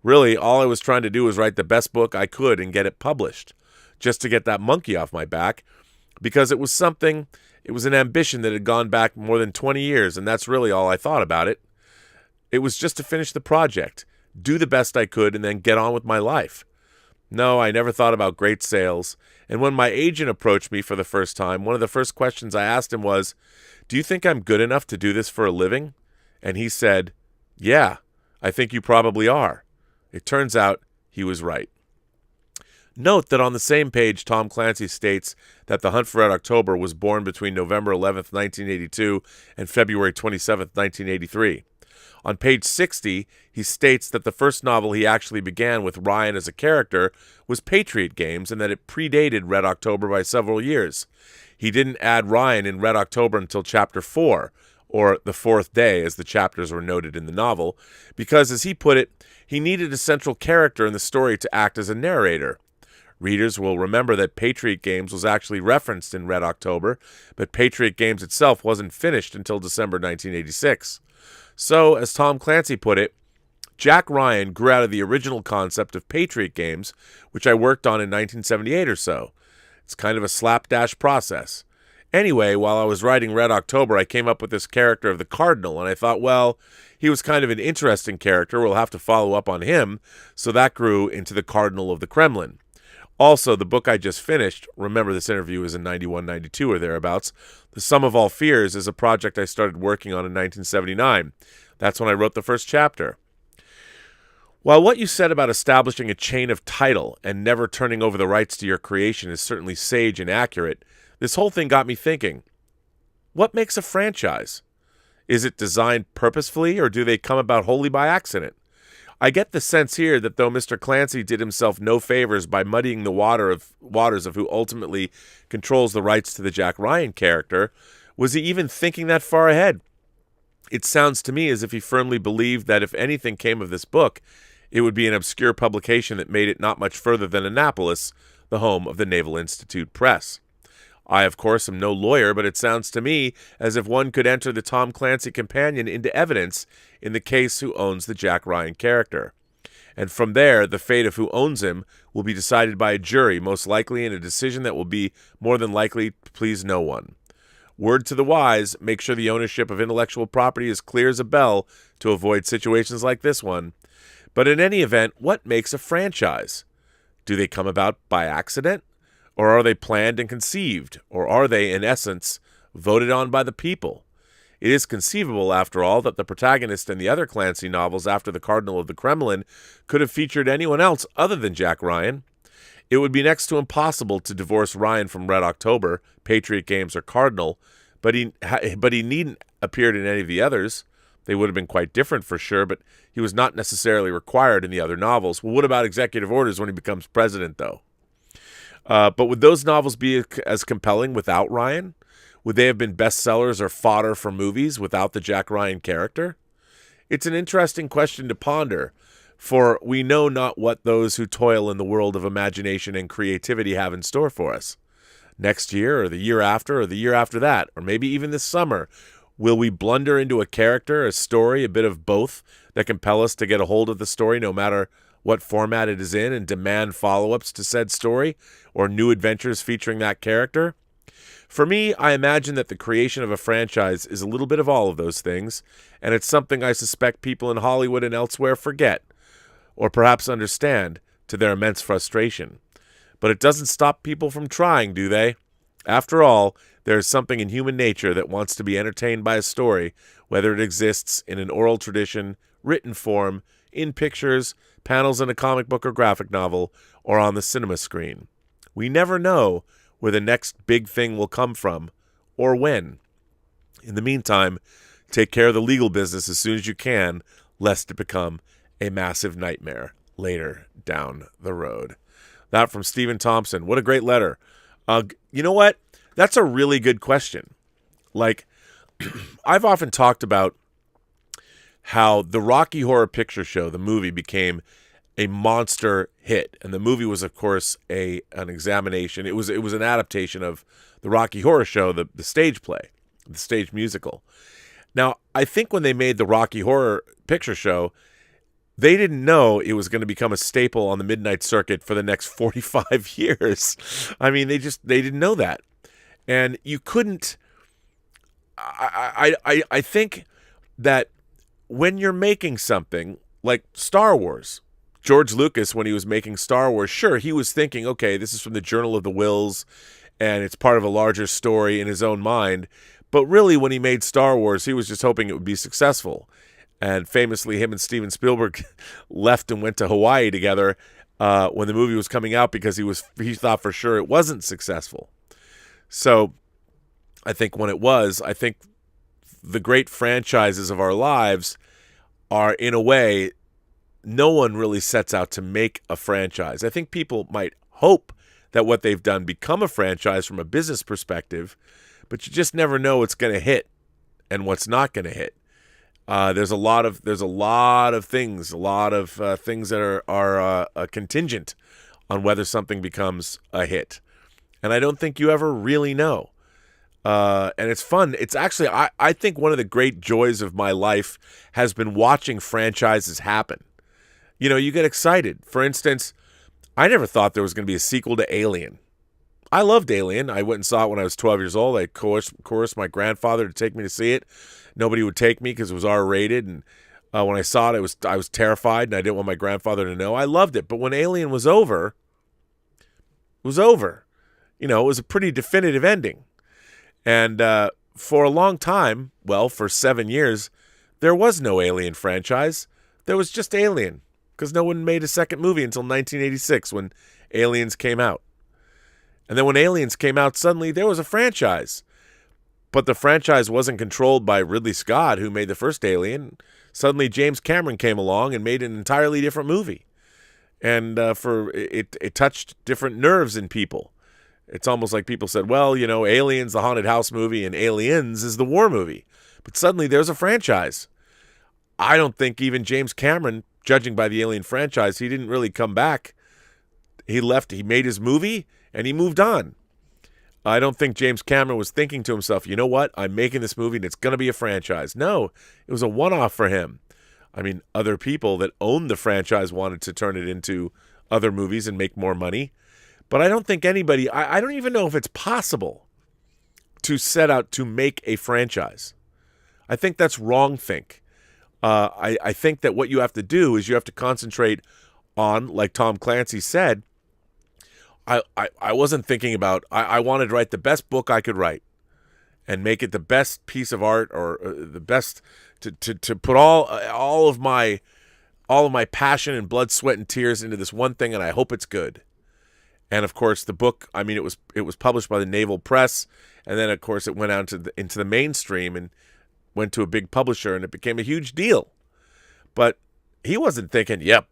Really, all I was trying to do was write the best book I could and get it published, just to get that monkey off my back, because it was an ambition that had gone back more than 20 years, and that's really all I thought about it. It was just to finish the project, do the best I could, and then get on with my life. No, I never thought about great sales, and when my agent approached me for the first time, one of the first questions I asked him was, 'Do you think I'm good enough to do this for a living?' And he said, 'Yeah, I think you probably are.' It turns out he was right." Note that on the same page, Tom Clancy states that The Hunt for Red October was born between November 11th, 1982 and February 27th, 1983. On page 60, he states that the first novel he actually began with Ryan as a character was Patriot Games and that it predated Red October by several years. He didn't add Ryan in Red October until chapter 4, or The Fourth Day, as the chapters were noted in the novel, because, as he put it, he needed a central character in the story to act as a narrator. Readers will remember that Patriot Games was actually referenced in Red October, but Patriot Games itself wasn't finished until December 1986. So, as Tom Clancy put it, Jack Ryan grew out of the original concept of Patriot Games, which I worked on in 1978 or so. It's kind of a slapdash process. Anyway, while I was writing Red October, I came up with this character of the Cardinal, and I thought, well, he was kind of an interesting character. We'll have to follow up on him. So that grew into the Cardinal of the Kremlin. Also, the book I just finished, remember this interview was in 91, 92 or thereabouts, The Sum of All Fears is a project I started working on in 1979. That's when I wrote the first chapter. While what you said about establishing a chain of title and never turning over the rights to your creation is certainly sage and accurate, this whole thing got me thinking, what makes a franchise? Is it designed purposefully, or do they come about wholly by accident? I get the sense here that though Mr. Clancy did himself no favors by muddying the waters of who ultimately controls the rights to the Jack Ryan character, was he even thinking that far ahead? It sounds to me as if he firmly believed that if anything came of this book, it would be an obscure publication that made it not much further than Annapolis, the home of the Naval Institute Press. I, of course, am no lawyer, but it sounds to me as if one could enter the Tom Clancy Companion into evidence in the case who owns the Jack Ryan character. And from there, the fate of who owns him will be decided by a jury, most likely in a decision that will be more than likely to please no one. Word to the wise, make sure the ownership of intellectual property is clear as a bell to avoid situations like this one. But in any event, what makes a franchise? Do they come about by accident? Or are they planned and conceived? Or are they, in essence, voted on by the people? It is conceivable, after all, that the protagonist in the other Clancy novels after The Cardinal of the Kremlin could have featured anyone else other than Jack Ryan. It would be next to impossible to divorce Ryan from Red October, Patriot Games, or Cardinal, but he needn't appeared in any of the others. They would have been quite different for sure, but he was not necessarily required in the other novels. Well, what about executive orders when he becomes president, though? But would those novels be as compelling without Ryan? Would they have been bestsellers or fodder for movies without the Jack Ryan character? It's an interesting question to ponder, for we know not what those who toil in the world of imagination and creativity have in store for us. Next year or the year after or the year after that, or maybe even this summer, will we blunder into a character, a story, a bit of both that compel us to get a hold of the story no matter what format it is in and demand follow-ups to said story or new adventures featuring that character? For me, I imagine that the creation of a franchise is a little bit of all of those things, and it's something I suspect people in Hollywood and elsewhere forget, or perhaps understand to their immense frustration. But it doesn't stop people from trying, do they? After all, there is something in human nature that wants to be entertained by a story, whether it exists in an oral tradition, written form, in pictures, panels in a comic book or graphic novel, or on the cinema screen. We never know where the next big thing will come from, or when. In the meantime, take care of the legal business as soon as you can, lest it become a massive nightmare later down the road. That from Stephen Thompson. What a great letter. You know what? That's a really good question. Like, I've often talked about how the Rocky Horror Picture Show, the movie, became a monster hit. And the movie was, of course, an examination. It was an adaptation of the Rocky Horror Show, the stage play, the stage musical. Now, I think when they made the Rocky Horror Picture Show, they didn't know it was going to become a staple on the midnight circuit for the next 45 years. I mean, they didn't know that. And you couldn't, I think that when you're making something like Star Wars, George Lucas, when he was making Star Wars, sure, he was thinking, okay, this is from the Journal of the Wills, and it's part of a larger story in his own mind. But really, when he made Star Wars, he was just hoping it would be successful. And famously, him and Steven Spielberg left and went to Hawaii together when the movie was coming out because he thought for sure it wasn't successful. So I think when it was, I think the great franchises of our lives are, in a way, no one really sets out to make a franchise. I think people might hope that what they've done become a franchise from a business perspective, but you just never know what's going to hit and what's not going to hit. There's a lot of things that are contingent on whether something becomes a hit, and I don't think you ever really know. And it's fun. It's actually I think one of the great joys of my life has been watching franchises happen. You know, you get excited. For instance, I never thought there was going to be a sequel to Alien. I loved Alien. I went and saw it when I was 12 years old. I coerced my grandfather to take me to see it. Nobody would take me because it was R-rated, and when I saw it, I was terrified, and I didn't want my grandfather to know. I loved it, but when Alien was over, it was over. You know, it was a pretty definitive ending. And for a long time, well, for 7 years, there was no Alien franchise. There was just Alien, because no one made a second movie until 1986 when Aliens came out. And then when Aliens came out, suddenly there was a franchise. But the franchise wasn't controlled by Ridley Scott, who made the first Alien. Suddenly James Cameron came along and made an entirely different movie. And it touched different nerves in people. It's almost like people said, well, you know, Alien's the haunted house movie and Aliens is the war movie. But suddenly there's a franchise. I don't think even James Cameron, judging by the Alien franchise, he didn't really come back. He left, he made his movie, and he moved on. I don't think James Cameron was thinking to himself, you know what, I'm making this movie and it's going to be a franchise. No, it was a one-off for him. I mean, other people that owned the franchise wanted to turn it into other movies and make more money. But I don't think anybody, I don't even know if it's possible to set out to make a franchise. I think that's wrong think. I think that what you have to do is you have to concentrate on, like Tom Clancy said, I wasn't thinking about, I wanted to write the best book I could write and make it the best piece of art or the best to put all of my passion and blood, sweat, and tears into this one thing, and I hope it's good. And of course, the book, I mean, it was published by the Naval Press, and then of course it went out into the mainstream and went to a big publisher, and it became a huge deal. But he wasn't thinking, yep,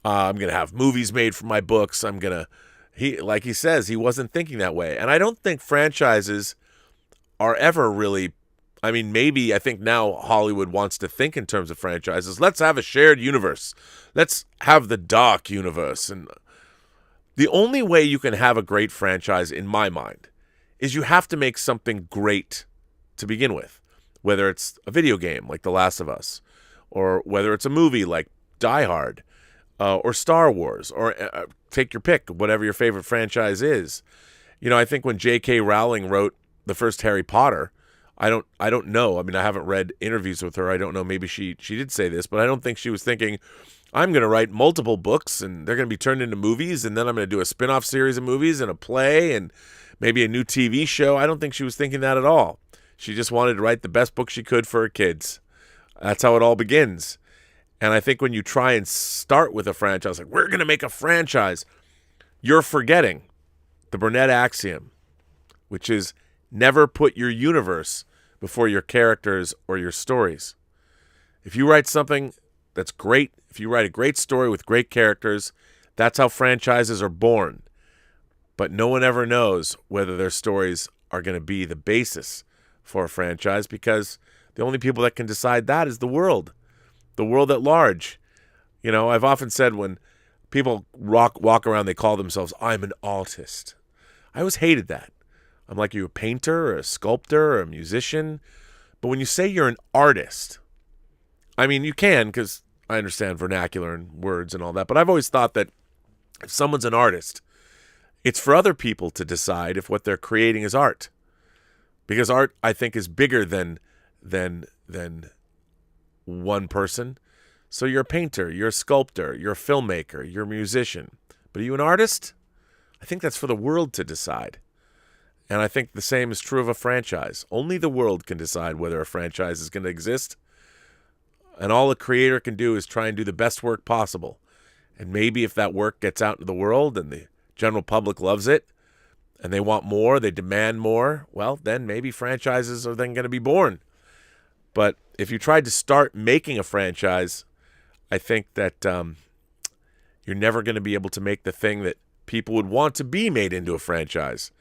I'm going to have movies made from my books. Like he says, he wasn't thinking that way. And I don't think franchises are ever really, I mean, maybe I think now Hollywood wants to think in terms of franchises. Let's have a shared universe. Let's have the dark universe. And the only way you can have a great franchise, in my mind, is you have to make something great to begin with, whether it's a video game like The Last of Us, or whether it's a movie like Die Hard, or Star Wars, or take your pick, whatever your favorite franchise is. I think when J.K. Rowling wrote the first Harry Potter, I don't know. I mean, I haven't read interviews with her. I don't know. Maybe she did say this, but I don't think she was thinking, I'm going to write multiple books and they're going to be turned into movies, and then I'm going to do a spin-off series of movies and a play and maybe a new TV show. I don't think she was thinking that at all. She just wanted to write the best book she could for her kids. That's how it all begins. And I think when you try and start with a franchise, like, we're going to make a franchise, you're forgetting the Burnett axiom, which is never put your universe before your characters or your stories. If you write something that's great, if you write a great story with great characters, that's how franchises are born. But no one ever knows whether their stories are going to be the basis for a franchise, because the only people that can decide that is the world at large. I've often said when people walk around, they call themselves, I'm an artist. I always hated that. I'm like, you're a painter or a sculptor or a musician. But when you say you're an artist, I mean, you can, because I understand vernacular and words and all that. But I've always thought that if someone's an artist, it's for other people to decide if what they're creating is art. Because art, I think, is bigger than one person. So you're a painter, you're a sculptor, you're a filmmaker, you're a musician. But are you an artist? I think that's for the world to decide. And I think the same is true of a franchise. Only the world can decide whether a franchise is going to exist. And all a creator can do is try and do the best work possible. And maybe if that work gets out into the world and the general public loves it, and they want more, they demand more, well, then maybe franchises are then going to be born. But if you tried to start making a franchise, I think that you're never going to be able to make the thing that people would want to be made into a franchise,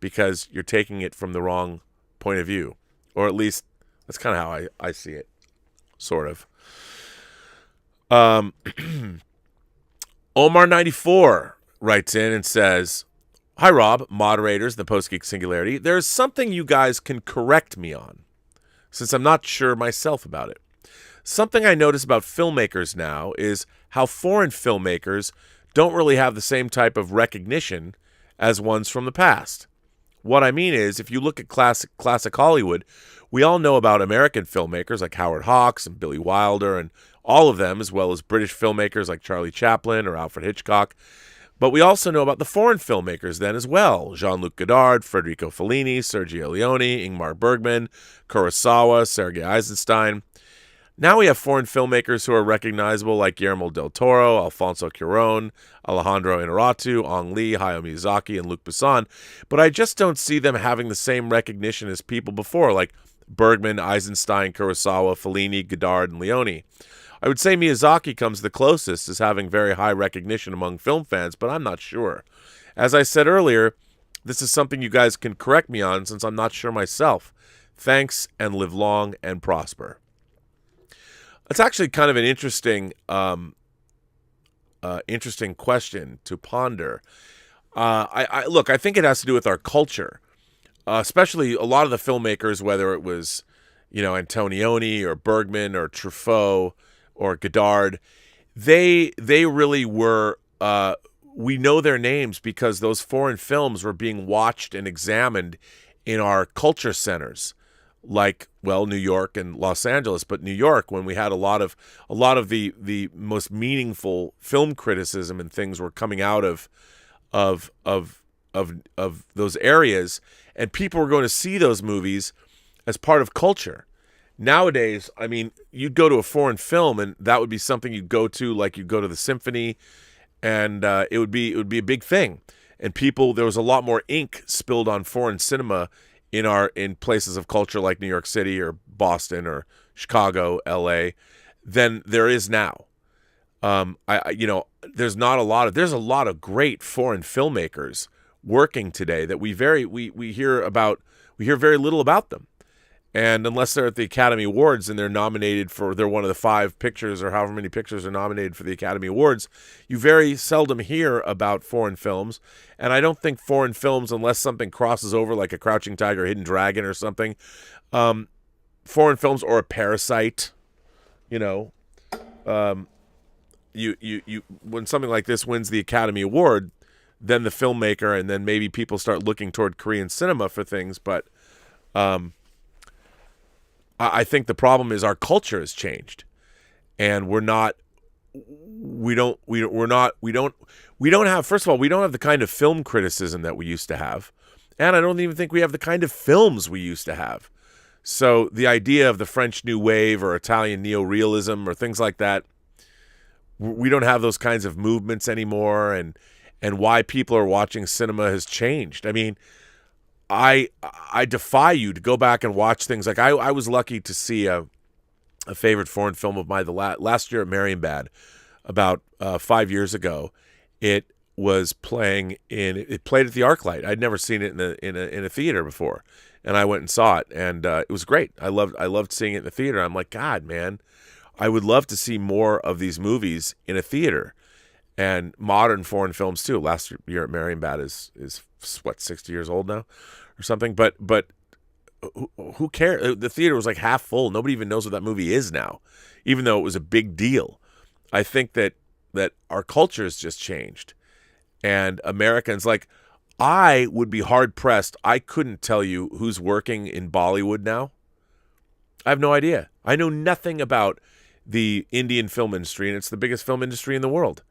because you're taking it from the wrong point of view. Or at least that's kind of how I see it, sort of. Omar94 writes in and says, Hi, Rob, moderators, the Post-Geek Singularity. There's something you guys can correct me on, since I'm not sure myself about it. Something I notice about filmmakers now is how foreign filmmakers don't really have the same type of recognition as ones from the past. What I mean is, if you look at classic Hollywood, we all know about American filmmakers like Howard Hawks and Billy Wilder and all of them, as well as British filmmakers like Charlie Chaplin or Alfred Hitchcock. But we also know about the foreign filmmakers then as well. Jean-Luc Godard, Federico Fellini, Sergio Leone, Ingmar Bergman, Kurosawa, Sergei Eisenstein. Now we have foreign filmmakers who are recognizable like Guillermo del Toro, Alfonso Cuarón, Alejandro Inarritu, Ang Lee, Hayao Miyazaki, and Luc Besson. But I just don't see them having the same recognition as people before, like Bergman, Eisenstein, Kurosawa, Fellini, Godard, and Leone. I would say Miyazaki comes the closest as having very high recognition among film fans, but I'm not sure. As I said earlier, this is something you guys can correct me on, since I'm not sure myself. Thanks, and live long and prosper. It's actually kind of an interesting question to ponder. I think it has to do with our culture, especially a lot of the filmmakers, whether it was, Antonioni or Bergman or Truffaut or Godard, they really were. We know their names because those foreign films were being watched and examined in our culture centers, like, well, New York and Los Angeles. But New York, when we had a lot of the most meaningful film criticism and things were coming out of those areas, and people were going to see those movies as part of culture. Nowadays, I mean, you'd go to a foreign film and that would be something you'd go to, like you'd go to the symphony, and it would be a big thing. And there was a lot more ink spilled on foreign cinema in places of culture like New York City or Boston or Chicago, LA, than there is now. There's a lot of great foreign filmmakers working today that we hear very little about them. And unless they're at the Academy Awards and they're one of the 5 pictures or however many pictures are nominated for the Academy Awards, you very seldom hear about foreign films. And I don't think foreign films, unless something crosses over like a Crouching Tiger, Hidden Dragon or something, foreign films or a Parasite, you when something like this wins the Academy Award, then the filmmaker and then maybe people start looking toward Korean cinema for things. But I think the problem is our culture has changed, and we don't have, first of all, we don't have the kind of film criticism that we used to have, and I don't even think we have the kind of films we used to have. So the idea of the French New Wave or Italian neorealism or things like that, we don't have those kinds of movements anymore, and why people are watching cinema has changed. I mean, I defy you to go back and watch things. Like I was lucky to see a favorite foreign film of mine last year at Marienbad, about 5 years ago. It played at the ArcLight. I'd never seen it in a theater before, and I went and saw it, and it was great. I loved seeing it in the theater. I'm like, God, man, I would love to see more of these movies in a theater, and modern foreign films too. Last year at Marienbad is what, 60 years old now or something, but who cares? The theater was like half full. Nobody even knows what that movie is now, even though it was a big deal. I think that our culture has just changed, and Americans, like, I would be hard pressed. I couldn't tell you who's working in Bollywood now. I have no idea. I know nothing about the Indian film industry, and it's the biggest film industry in the world.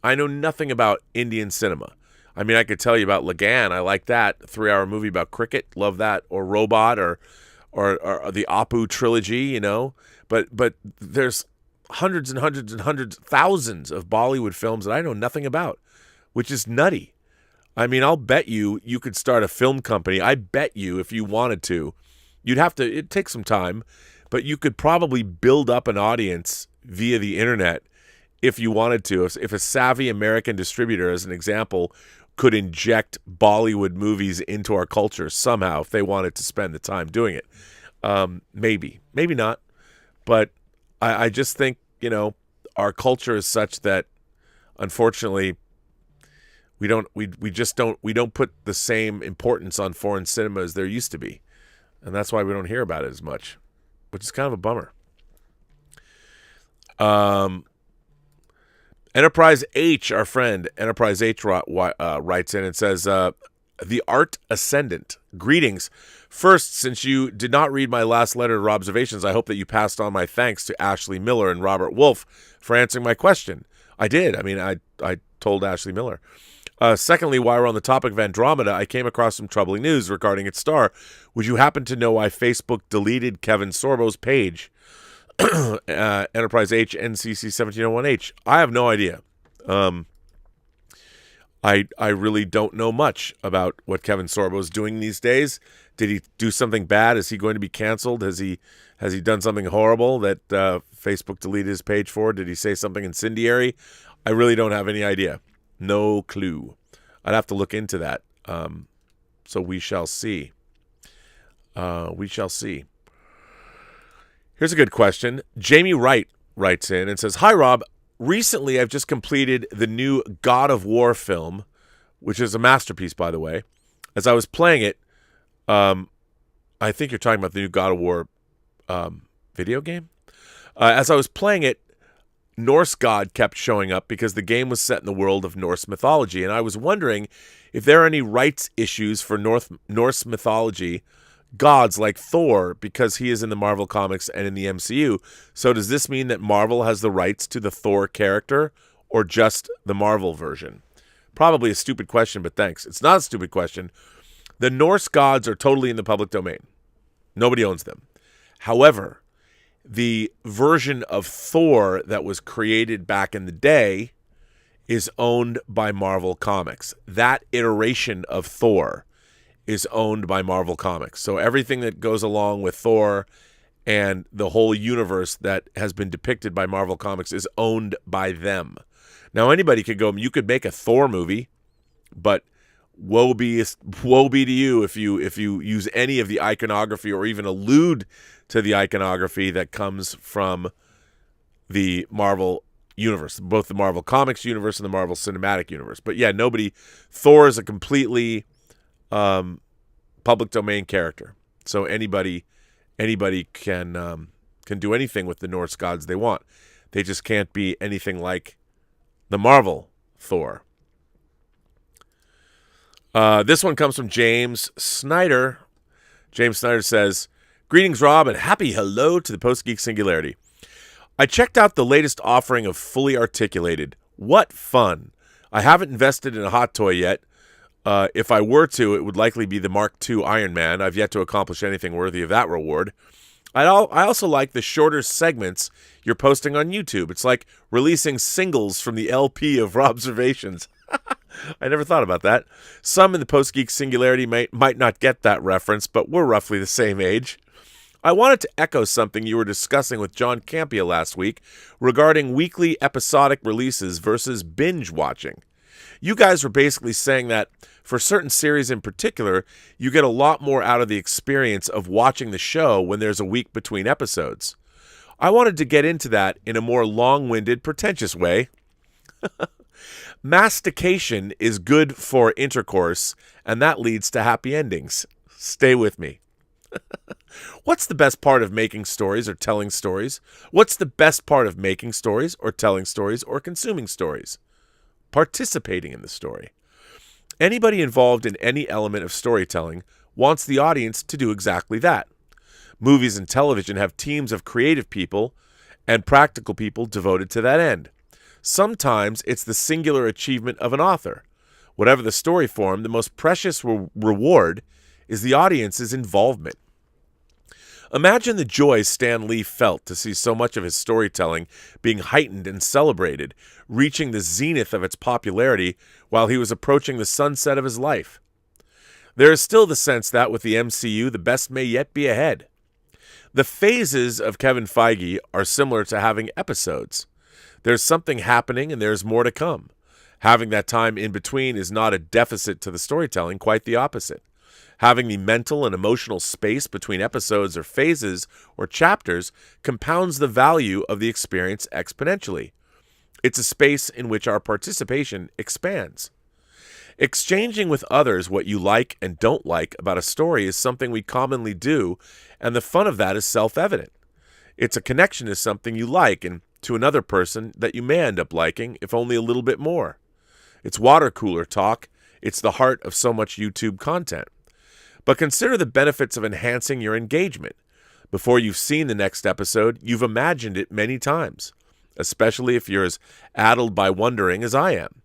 I know nothing about Indian cinema. I mean, I could tell you about Lagan. I like that 3-hour movie about cricket. Love that. Or Robot, or the Apu trilogy. But there's hundreds and hundreds and hundreds, thousands of Bollywood films that I know nothing about, which is nutty. I mean, I'll bet you could start a film company. I bet you if you wanted to, it'd take some time, but you could probably build up an audience via the internet if you wanted to. If a savvy American distributor, as an example, could inject Bollywood movies into our culture somehow, if they wanted to spend the time doing it. Maybe not. But I just think, our culture is such that, unfortunately, we don't put the same importance on foreign cinema as there used to be. And that's why we don't hear about it as much, which is kind of a bummer. Enterprise H, our friend Enterprise H, writes in and says, The Art Ascendant. Greetings. First, since you did not read my last letter to Robservations, I hope that you passed on my thanks to Ashley Miller and Robert Wolf for answering my question. I did. I mean, I told Ashley Miller. Secondly, while we're on the topic of Andromeda, I came across some troubling news regarding its star. Would you happen to know why Facebook deleted Kevin Sorbo's page? Enterprise H, NCC 1701H. I have no idea. I really don't know much about what Kevin Sorbo is doing these days. Did he do something bad? Is he going to be canceled? Has he done something horrible that Facebook deleted his page for? Did he say something incendiary? I really don't have any idea. No clue. I'd have to look into that. So we shall see. We shall see. Here's a good question. Jamie Wright writes in and says, Hi, Rob. Recently, I've just completed the new God of War film, which is a masterpiece, by the way. As I was playing it, I think you're talking about the new God of War video game. As I was playing it, Norse god kept showing up because the game was set in the world of Norse mythology. And I was wondering if there are any rights issues for Norse mythology gods like Thor, because he is in the Marvel comics and in the MCU. So does this mean that Marvel has the rights to the Thor character or just the Marvel version? Probably a stupid question, but thanks. It's not a stupid question. The Norse gods are totally in the public domain. Nobody owns them. However, the version of Thor that was created back in the day is owned by Marvel Comics. That iteration of Thor is owned by Marvel Comics. So everything that goes along with Thor and the whole universe that has been depicted by Marvel Comics is owned by them. Now, anybody could go, you could make a Thor movie, but woe be to you if you use any of the iconography or even allude to the iconography that comes from the Marvel universe, both the Marvel Comics universe and the Marvel Cinematic universe. But yeah, Thor is a completely public domain character, so anybody can do anything with the Norse gods they want. They just can't be anything like the Marvel Thor. This one comes from James Snyder. James Snyder says, "Greetings, Rob, and happy hello to the Post-Geek Singularity. I checked out the latest offering of Fully Articulated. What fun. I haven't invested in a hot toy yet. If I were to, it would likely be the Mark II Iron Man. I've yet to accomplish anything worthy of that reward. I also like the shorter segments you're posting on YouTube. It's like releasing singles from the LP of Robservations." I never thought about that. Some in the Post-Geek Singularity might not get that reference, but we're roughly the same age. I wanted to echo something you were discussing with John Campia last week regarding weekly episodic releases versus binge watching. You guys were basically saying that for certain series in particular, you get a lot more out of the experience of watching the show when there's a week between episodes. I wanted to get into that in a more long-winded, pretentious way. Mastication is good for intercourse, and that leads to happy endings. Stay with me. What's the best part of making stories or telling stories? What's the best part of making stories or telling stories or consuming stories? Participating in the story. Anybody involved in any element of storytelling wants the audience to do exactly that. Movies and television have teams of creative people and practical people devoted to that end. Sometimes it's the singular achievement of an author. Whatever the story form, the most precious reward is the audience's involvement. Imagine the joy Stan Lee felt to see so much of his storytelling being heightened and celebrated, reaching the zenith of its popularity while he was approaching the sunset of his life. There is still the sense that with the MCU, the best may yet be ahead. The phases of Kevin Feige are similar to having episodes. There's something happening and there's more to come. Having that time in between is not a deficit to the storytelling, quite the opposite. Having the mental and emotional space between episodes or phases or chapters compounds the value of the experience exponentially. It's a space in which our participation expands. Exchanging with others what you like and don't like about a story is something we commonly do, and the fun of that is self-evident. It's a connection to something you like and to another person that you may end up liking, if only a little bit more. It's water cooler talk. It's the heart of so much YouTube content. But consider the benefits of enhancing your engagement. Before you've seen the next episode, you've imagined it many times, especially if you're as addled by wondering as I am.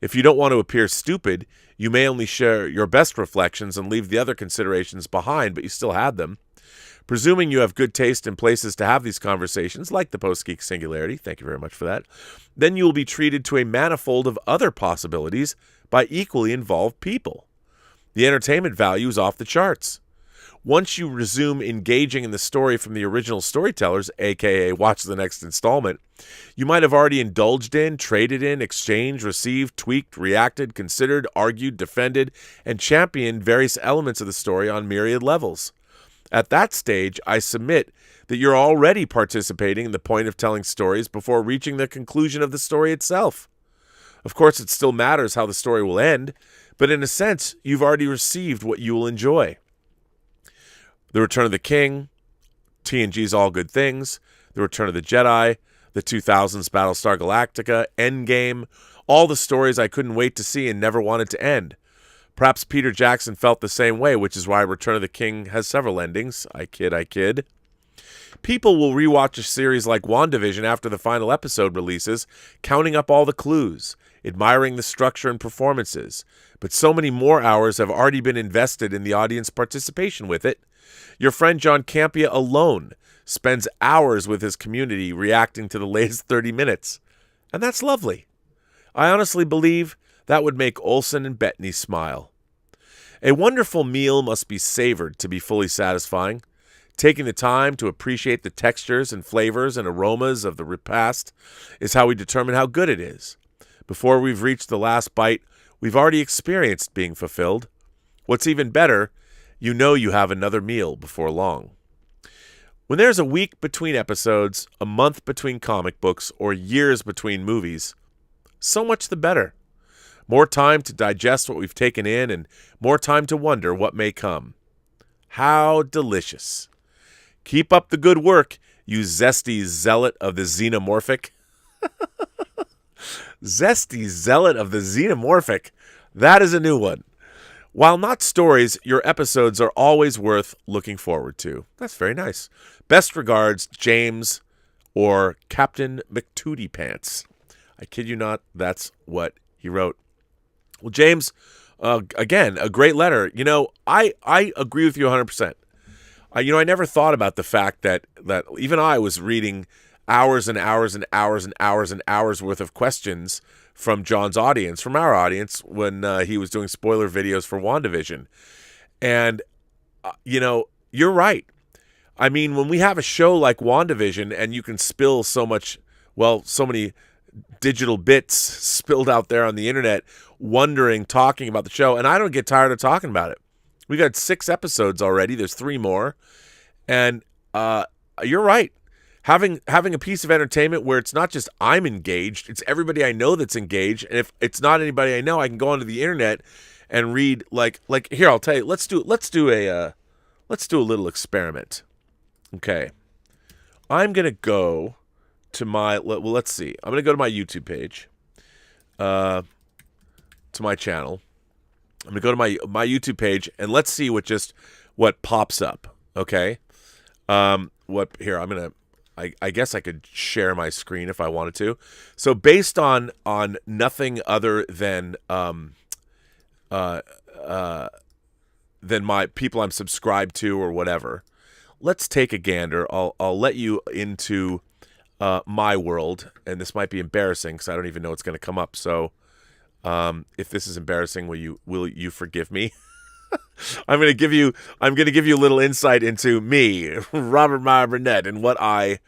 If you don't want to appear stupid, you may only share your best reflections and leave the other considerations behind, but you still had them. Presuming you have good taste in places to have these conversations, like the Post-Geek Singularity, thank you very much for that, then you will be treated to a manifold of other possibilities by equally involved people. The entertainment value is off the charts. Once you resume engaging in the story from the original storytellers, aka watch the next installment, you might have already indulged in, traded in, exchanged, received, tweaked, reacted, considered, argued, defended, and championed various elements of the story on myriad levels. At that stage, I submit that you're already participating in the point of telling stories before reaching the conclusion of the story itself. Of course, it still matters how the story will end, but in a sense, you've already received what you will enjoy. The Return of the King, TNG's All Good Things, The Return of the Jedi, the 2000s Battlestar Galactica, Endgame, all the stories I couldn't wait to see and never wanted to end. Perhaps Peter Jackson felt the same way, which is why Return of the King has several endings. I kid. People will rewatch a series like WandaVision after the final episode releases, counting up all the clues, admiring the structure and performances. But so many more hours have already been invested in the audience participation with it. Your friend John Campia alone spends hours with his community reacting to the latest 30 minutes. And that's lovely. I honestly believe that would make Olsen and Bettany smile. A wonderful meal must be savored to be fully satisfying. Taking the time to appreciate the textures and flavors and aromas of the repast is how we determine how good it is. Before we've reached the last bite, we've already experienced being fulfilled. What's even better, you know you have another meal before long. When there's a week between episodes, a month between comic books, or years between movies, so much the better. More time to digest what we've taken in and more time to wonder what may come. How delicious. Keep up the good work, you zesty zealot of the xenomorphic. Zesty zealot of the xenomorphic. That is a new one. While not stories, your episodes are always worth looking forward to. That's very nice. Best regards, James or Captain McTootie Pants. I kid you not, that's what he wrote. Well, James, again, a great letter. You know, I agree with you 100%. I never thought about the fact that even I was reading hours and hours and hours and hours and hours worth of questions from John's audience, from our audience, when he was doing spoiler videos for WandaVision. And, you're right. I mean, when we have a show like WandaVision and you can spill so many digital bits spilled out there on the internet, talking about the show, and I don't get tired of talking about it. We got 6 episodes already. There's 3 more. And you're right. Having a piece of entertainment where it's not just I'm engaged, it's everybody I know that's engaged. And if it's not anybody I know, I can go onto the internet and read like here, I'll tell you, let's do a little experiment. Okay. I'm going to go to let's see. I'm going to go to my YouTube page. To my channel. I'm going to go to my YouTube page and let's see what pops up. Okay? I guess I could share my screen if I wanted to. So based on nothing other than my people I'm subscribed to or whatever, let's take a gander. I'll let you into my world, and this might be embarrassing because I don't even know what's going to come up. So if this is embarrassing, will you forgive me? I'm going to give you a little insight into me, Robert Meyer Burnett, and what I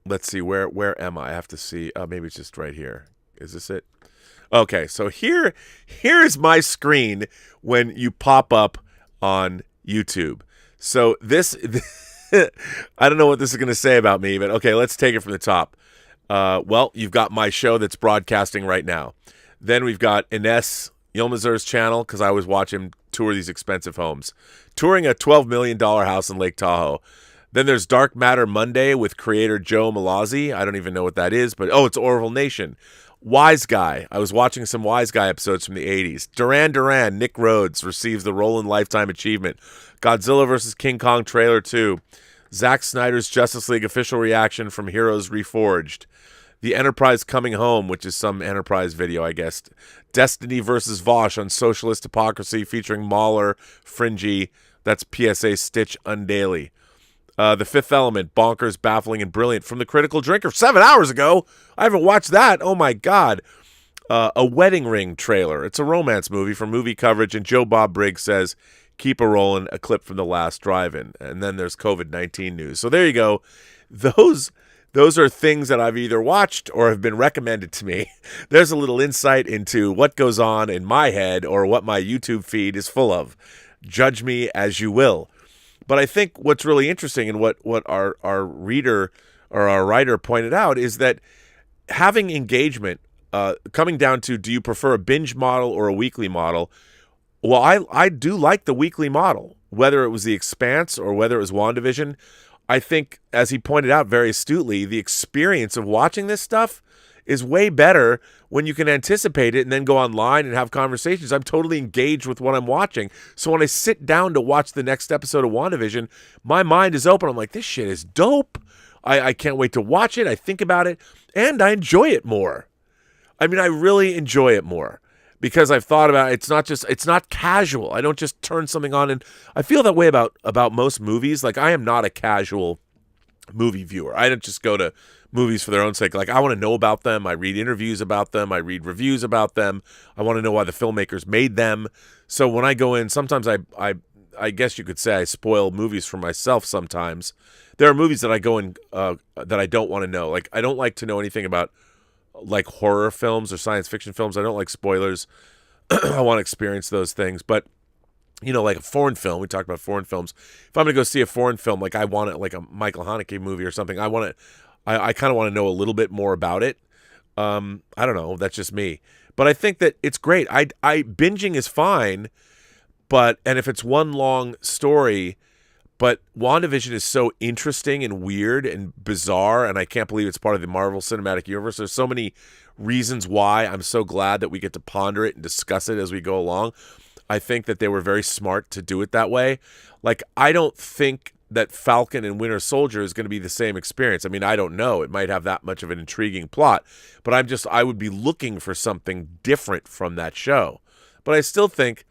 let's see, where am I? I have to see. Maybe it's just right here. Is this it? Okay, so here is my screen when you pop up on YouTube. So this I don't know what this is going to say about me, but okay, let's take it from the top. Well, you've got my show that's broadcasting right now. Then we've got Ines Yilmazur's channel, because I always watch him tour these expensive homes. Touring a $12 million house in Lake Tahoe. Then there's Dark Matter Monday with creator Joe Malazzi. I don't even know what that is, but it's Orville Nation. Wise Guy. I was watching some Wise Guy episodes from the 80s. Duran, Nick Rhodes receives the Roland Lifetime Achievement. Godzilla vs. King Kong Trailer 2. Zack Snyder's Justice League official reaction from Heroes Reforged. The Enterprise Coming Home, which is some Enterprise video, I guess. Destiny vs. Vosh on Socialist Hypocrisy featuring Mahler, Fringy. That's PSA Stitch Undaily. The Fifth Element, Bonkers, Baffling, and Brilliant from The Critical Drinker 7 hours ago. I haven't watched that. Oh, my God. A Wedding Ring trailer. It's a romance movie from Movie Coverage, and Joe Bob Briggs says, keep a rolling, a clip from the last drive-in. And then there's COVID-19 news. So there you go. Those are things that I've either watched or have been recommended to me. There's a little insight into what goes on in my head or what my YouTube feed is full of. Judge me as you will. But I think what's really interesting and what our reader or our writer pointed out is that having engagement, coming down to, do you prefer a binge model or a weekly model? Well, I do like the weekly model, whether it was The Expanse or whether it was WandaVision. I think, as he pointed out very astutely, the experience of watching this stuff is way better when you can anticipate it and then go online and have conversations. I'm totally engaged with what I'm watching. So when I sit down to watch the next episode of WandaVision, my mind is open. I'm like, this shit is dope. I can't wait to watch it. I think about it, and I enjoy it more. I mean, I really enjoy it more because I've thought about it. It's not casual. I don't just turn something on, and I feel that way about most movies. Like, I am not a casual movie viewer. I don't just go to movies for their own sake. Like, I want to know about them. I read interviews about them. I read reviews about them. I want to know why the filmmakers made them. So when I go in, sometimes I guess you could say I spoil movies for myself sometimes. There are movies that I go in that I don't want to know. Like, I don't like to know anything about like horror films or science fiction films. I don't like spoilers. I want to experience those things. But, like a foreign film, we talked about foreign films. If I'm going to go see a foreign film, like I want it, like a Michael Haneke movie or something, I kind of want to know a little bit more about it. I don't know. That's just me. But I think that it's great. I binging is fine, and if it's one long story, but WandaVision is so interesting and weird and bizarre, and I can't believe it's part of the Marvel Cinematic Universe. There's so many reasons why I'm so glad that we get to ponder it and discuss it as we go along. I think that they were very smart to do it that way. Like, I don't think that Falcon and Winter Soldier is going to be the same experience. I mean, I don't know. It might have that much of an intriguing plot, but I would be looking for something different from that show. But I still think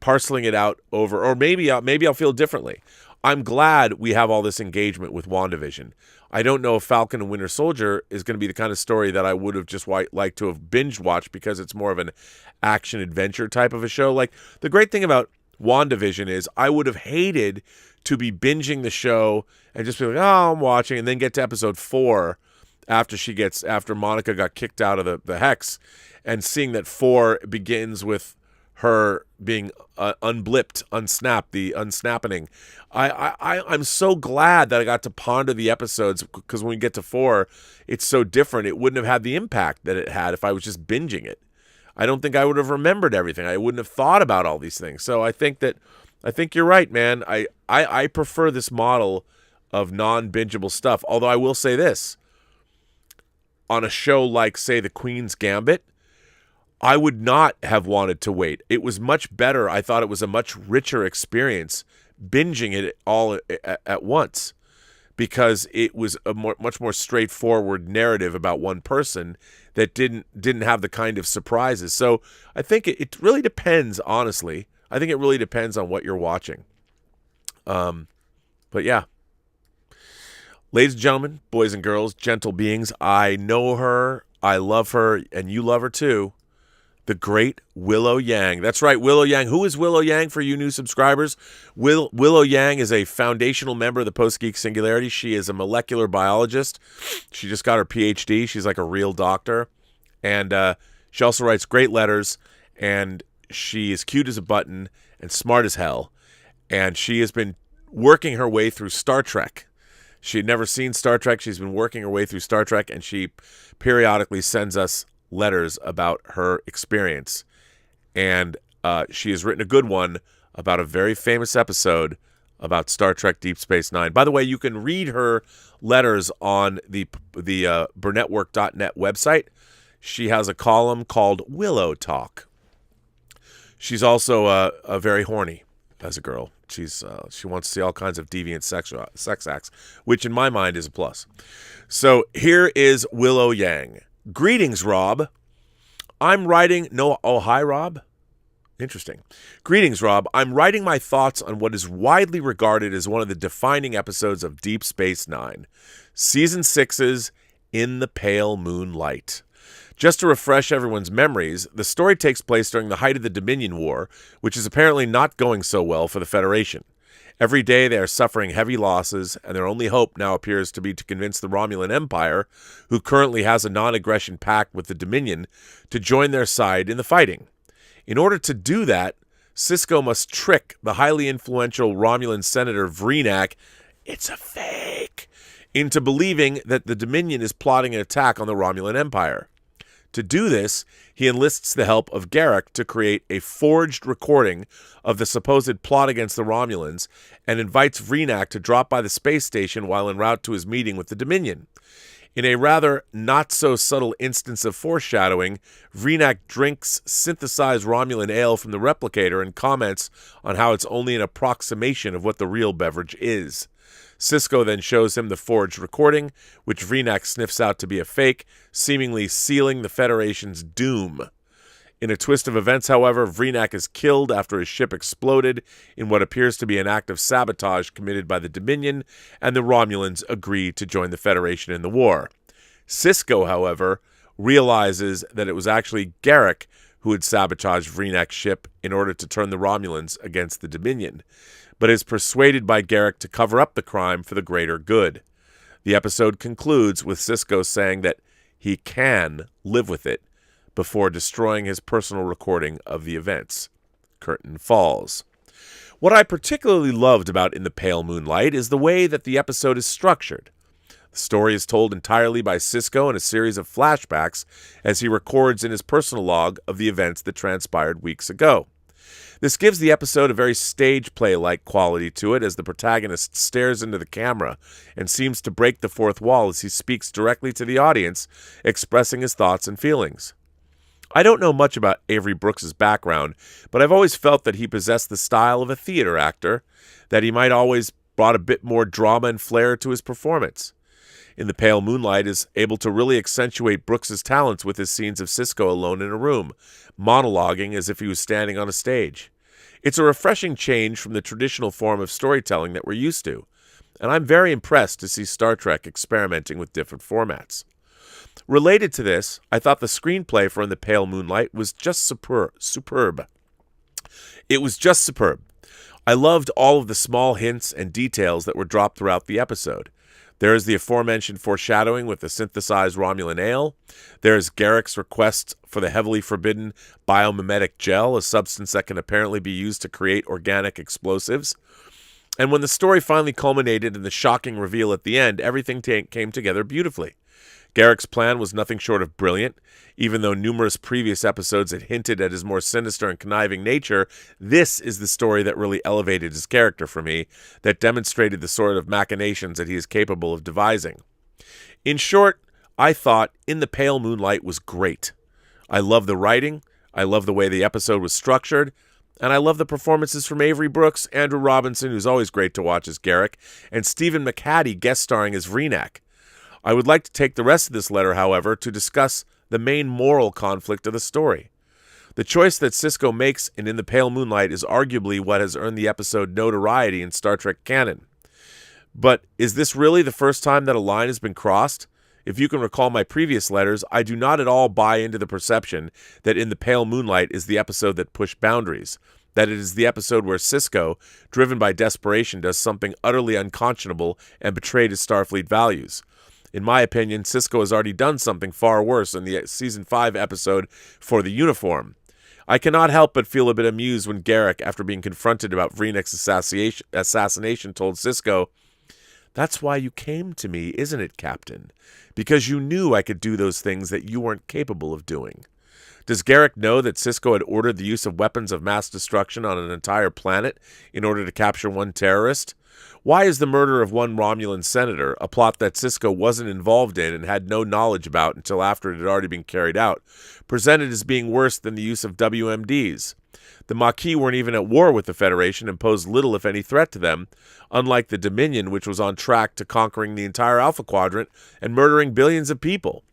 parceling it out over, or maybe I'll feel differently. I'm glad we have all this engagement with WandaVision. I don't know if Falcon and Winter Soldier is going to be the kind of story that I would have just liked to have binge watched, because it's more of an action adventure type of a show. Like, the great thing about WandaVision is I would have hated to be binging the show and just be like, oh, I'm watching, and then get to episode 4 after Monica got kicked out of the Hex, and seeing that 4 begins with her being unblipped, unsnapped, the unsnapping. I'm so glad that I got to ponder the episodes, because when we get to 4, it's so different. It wouldn't have had the impact that it had if I was just binging it. I don't think I would have remembered everything. I wouldn't have thought about all these things. So I think you're right, man. I prefer this model of non-bingeable stuff. Although I will say this, on a show like, say, The Queen's Gambit, I would not have wanted to wait. It was much better. I thought it was a much richer experience binging it all at once, because it was a much more straightforward narrative about one person that didn't have the kind of surprises. So I think it really depends, honestly. I think it really depends on what you're watching. But yeah. Ladies and gentlemen, boys and girls, gentle beings, I know her, I love her, and you love her too. The great Willow Yang. That's right, Willow Yang. Who is Willow Yang for you new subscribers? Willow Yang is a foundational member of the Post-Geek Singularity. She is a molecular biologist. She just got her PhD. She's like a real doctor. And she also writes great letters, and she is cute as a button and smart as hell. And she has been working her way through Star Trek. She had never seen Star Trek. She's been working her way through Star Trek, and she periodically sends us letters about her experience. And she has written a good one about a very famous episode about Star Trek Deep Space Nine. By the way, you can read her letters on the Burnettwork.net website. She has a column called Willow Talk. She's also very horny as a girl. She wants to see all kinds of deviant sex acts, which in my mind is a plus. So here is Willow Yang. Greetings, Rob. Hi, Rob. Interesting. Greetings, Rob. I'm writing my thoughts on what is widely regarded as one of the defining episodes of Deep Space Nine, Season 6's In the Pale Moonlight. Just to refresh everyone's memories, the story takes place during the height of the Dominion War, which is apparently not going so well for the Federation. Every day they are suffering heavy losses, and their only hope now appears to be to convince the Romulan Empire, who currently has a non-aggression pact with the Dominion, to join their side in the fighting. In order to do that, Sisko must trick the highly influential Romulan Senator Vreenak, it's a fake, into believing that the Dominion is plotting an attack on the Romulan Empire. To do this, he enlists the help of Garak to create a forged recording of the supposed plot against the Romulans, and invites Vreenak to drop by the space station while en route to his meeting with the Dominion. In a rather not-so-subtle instance of foreshadowing, Vreenak drinks synthesized Romulan ale from the replicator and comments on how it's only an approximation of what the real beverage is. Sisko then shows him the forged recording, which Vreenak sniffs out to be a fake, seemingly sealing the Federation's doom. In a twist of events, however, Vreenak is killed after his ship exploded in what appears to be an act of sabotage committed by the Dominion, and the Romulans agree to join the Federation in the war. Sisko, however, realizes that it was actually Garak who had sabotaged Vreenak's ship in order to turn the Romulans against the Dominion, but is persuaded by Garak to cover up the crime for the greater good. The episode concludes with Sisko saying that he can live with it before destroying his personal recording of the events. Curtain falls. What I particularly loved about In the Pale Moonlight is the way that the episode is structured. The story is told entirely by Sisko in a series of flashbacks as he records in his personal log of the events that transpired weeks ago. This gives the episode a very stage play-like quality to it as the protagonist stares into the camera and seems to break the fourth wall as he speaks directly to the audience, expressing his thoughts and feelings. I don't know much about Avery Brooks's background, but I've always felt that he possessed the style of a theater actor, that he might always brought a bit more drama and flair to his performance. In the Pale Moonlight is able to really accentuate Brooks's talents with his scenes of Sisko alone in a room, monologuing as if he was standing on a stage. It's a refreshing change from the traditional form of storytelling that we're used to, and I'm very impressed to see Star Trek experimenting with different formats. Related to this, I thought the screenplay for In the Pale Moonlight was just superb. It was just superb. I loved all of the small hints and details that were dropped throughout the episode. There is the aforementioned foreshadowing with the synthesized Romulan ale. There is Garrick's request for the heavily forbidden biomimetic gel, a substance that can apparently be used to create organic explosives. And when the story finally culminated in the shocking reveal at the end, everything came together beautifully. Garrick's plan was nothing short of brilliant. Even though numerous previous episodes had hinted at his more sinister and conniving nature, this is the story that really elevated his character for me, that demonstrated the sort of machinations that he is capable of devising. In short, I thought In the Pale Moonlight was great. I love the writing, I love the way the episode was structured, and I love the performances from Avery Brooks, Andrew Robinson, who's always great to watch as Garrick, and Stephen McHattie guest starring as Vreenak. I would like to take the rest of this letter, however, to discuss the main moral conflict of the story. The choice that Sisko makes in the Pale Moonlight is arguably what has earned the episode notoriety in Star Trek canon. But is this really the first time that a line has been crossed? If you can recall my previous letters, I do not at all buy into the perception that In the Pale Moonlight is the episode that pushed boundaries, that it is the episode where Sisko, driven by desperation, does something utterly unconscionable and betrayed his Starfleet values. In my opinion, Sisko has already done something far worse in the Season 5 episode For the Uniform. I cannot help but feel a bit amused when Garrick, after being confronted about Vreenak's assassination, told Sisko, "That's why you came to me, isn't it, Captain? Because you knew I could do those things that you weren't capable of doing." Does Garrick know that Sisko had ordered the use of weapons of mass destruction on an entire planet in order to capture one terrorist? Why is the murder of one Romulan senator, a plot that Sisko wasn't involved in and had no knowledge about until after it had already been carried out, presented as being worse than the use of WMDs? The Maquis weren't even at war with the Federation and posed little if any threat to them, unlike the Dominion, which was on track to conquering the entire Alpha Quadrant and murdering billions of people.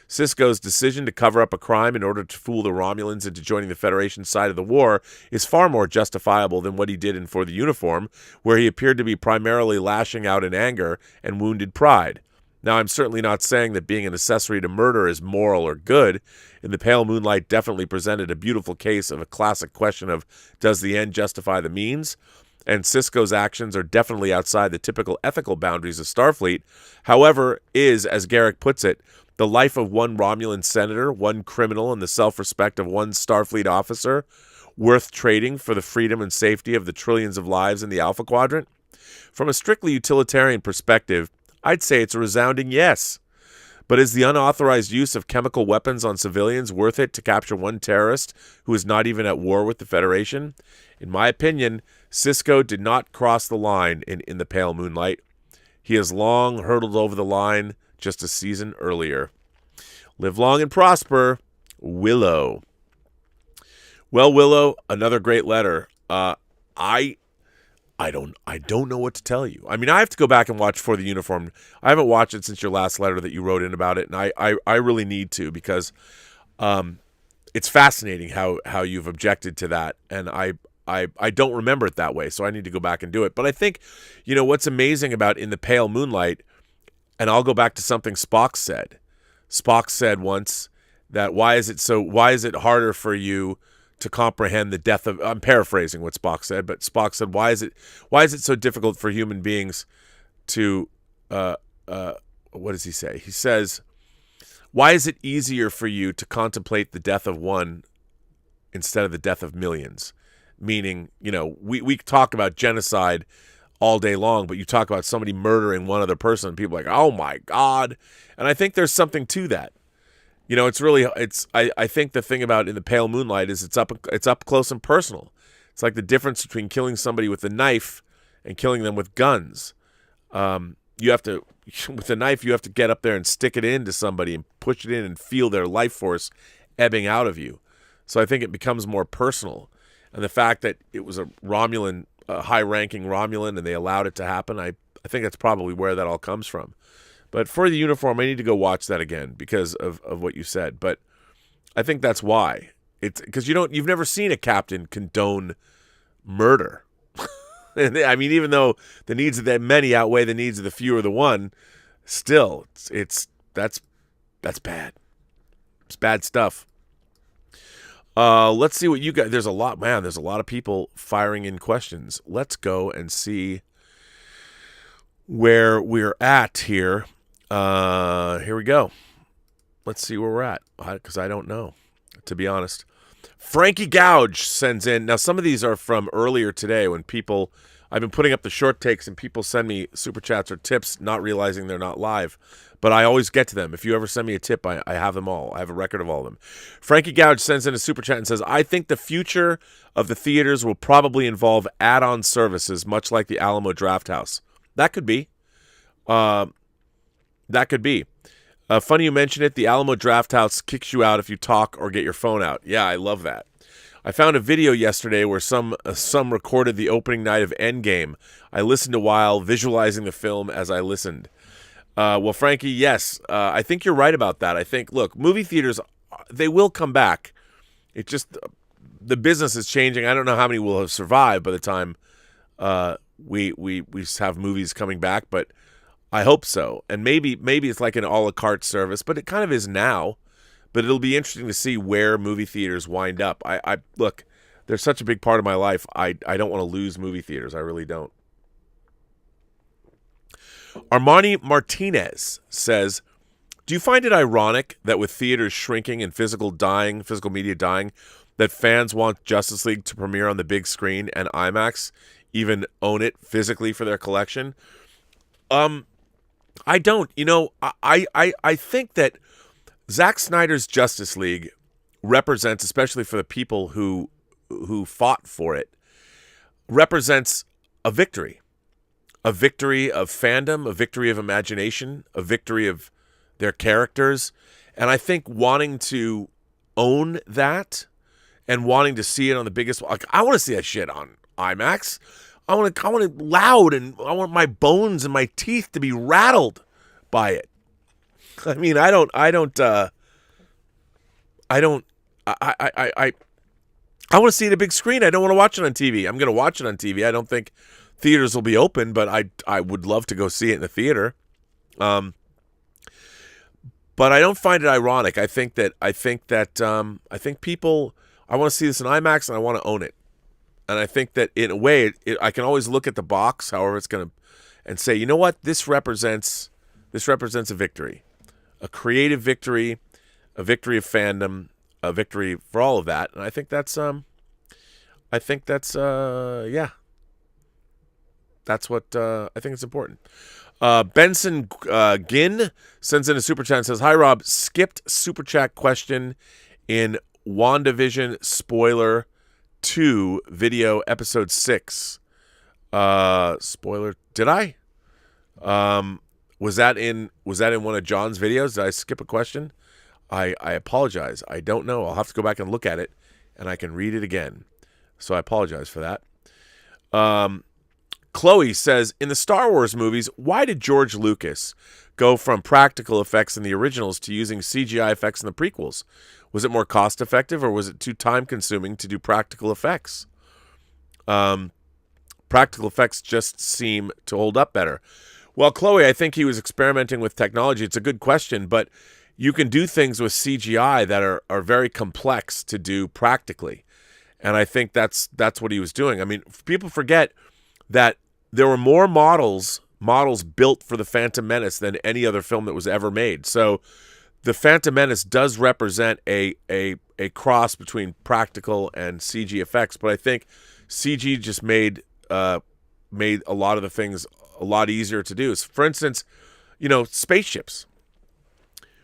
Sisko's decision to cover up a crime in order to fool the Romulans into joining the Federation's side of the war is far more justifiable than what he did in For the Uniform, where he appeared to be primarily lashing out in anger and wounded pride. Now, I'm certainly not saying that being an accessory to murder is moral or good. In the Pale Moonlight definitely presented a beautiful case of a classic question of, does the end justify the means? And Sisko's actions are definitely outside the typical ethical boundaries of Starfleet. However, is, as Garrick puts it, the life of one Romulan senator, one criminal, and the self-respect of one Starfleet officer worth trading for the freedom and safety of the trillions of lives in the Alpha Quadrant? From a strictly utilitarian perspective, I'd say it's a resounding yes. But is the unauthorized use of chemical weapons on civilians worth it to capture one terrorist who is not even at war with the Federation? In my opinion, Sisko did not cross the line in the Pale Moonlight. He has long hurtled over the line just a season earlier. Live long and prosper, Willow. Well, Willow, another great letter. I don't know what to tell you. I mean, I have to go back and watch For the Uniform. I haven't watched it since your last letter that you wrote in about it, and I really need to, because it's fascinating how you've objected to that, and I don't remember it that way, so I need to go back and do it. But I think, what's amazing about In the Pale Moonlight, and I'll go back to something Spock said. Spock said once that why is it harder for you to comprehend the death of, I'm paraphrasing what Spock said, but Spock said, why is it so difficult for human beings to what does he say? He says, Why is it easier for you to contemplate the death of one instead of the death of millions? Meaning, we talk about genocide all day long, but you talk about somebody murdering one other person, and people are like, oh my God. And I think there's something to that. I think the thing about In the Pale Moonlight is it's up close and personal. It's like the difference between killing somebody with a knife and killing them with guns. With a knife, you have to get up there and stick it into somebody and push it in and feel their life force ebbing out of you. So I think it becomes more personal. And the fact that it was a Romulan, a high-ranking Romulan, and they allowed it to happen, I think that's probably where that all comes from. But for the uniform, I need to go watch that again because of what you said. But I think that's why. It's because you've never seen a captain condone murder. I mean, even though the needs of the many outweigh the needs of the few or the one, still, that's bad. It's bad stuff. Let's see what you got. There's a lot of people firing in questions. Let's go and see where we're at here. Here we go. Let's see where we're at, because I don't know, to be honest. Frankie Gouge sends in. Now, some of these are from earlier today when I've been putting up the short takes and people send me super chats or tips, not realizing they're not live. But I always get to them. If you ever send me a tip, I have them all. I have a record of all of them. Frankie Gouge sends in a super chat and says, I think the future of the theaters will probably involve add-on services, much like the Alamo Drafthouse. That could be. Funny you mention it. The Alamo Drafthouse kicks you out if you talk or get your phone out. Yeah, I love that. I found a video yesterday where some recorded the opening night of Endgame. I listened a while, visualizing the film as I listened. Well, Frankie, yes, I think you're right about that. I think, look, movie theaters, they will come back. It just, the business is changing. I don't know how many will have survived by the time we have movies coming back, but I hope so. And maybe it's like an a la carte service, but it kind of is now. But it'll be interesting to see where movie theaters wind up. I look, they're such a big part of my life. I don't want to lose movie theaters. I really don't. Armani Martinez says, do you find it ironic that with theaters shrinking and physical media dying, that fans want Justice League to premiere on the big screen and IMAX even own it physically for their collection? I don't. I think that Zack Snyder's Justice League represents, especially for the people who fought for it, represents a victory. A victory of fandom, a victory of imagination, a victory of their characters. And I think wanting to own that and wanting to see it on the biggest, like, I want to see that shit on IMAX. I want it loud, and I want my bones and my teeth to be rattled by it. I mean, I want to see it a big screen. I don't want to watch it on TV. I'm going to watch it on TV. I don't think theaters will be open, but I would love to go see it in the theater. But I don't find it ironic. I think people, I want to see this in IMAX and I want to own it. And I think that in a way, I can always look at the box, however it's going to, and say, you know what, this represents a victory, a creative victory, a victory of fandom, a victory for all of that. And I think that's yeah. That's what I think it's important. Benson Ginn sends in a super chat and says, hi, Rob. Skipped super chat question in WandaVision spoiler 2 video episode 6. Spoiler. Did I? Was that in one of John's videos? Did I skip a question? I apologize. I don't know. I'll have to go back and look at it, and I can read it again. So I apologize for that. Chloe says, in the Star Wars movies, why did George Lucas go from practical effects in the originals to using CGI effects in the prequels? Was it more cost effective, or was it too time consuming to do practical effects? Practical effects just seem to hold up better. Well, Chloe, I think he was experimenting with technology. It's a good question, but you can do things with CGI that are very complex to do practically. And I think that's what he was doing. I mean, people forget that there were more models built for the Phantom Menace than any other film that was ever made. So the Phantom Menace does represent a cross between practical and CG effects, but I think CG just made a lot of the things a lot easier to do. For instance, spaceships.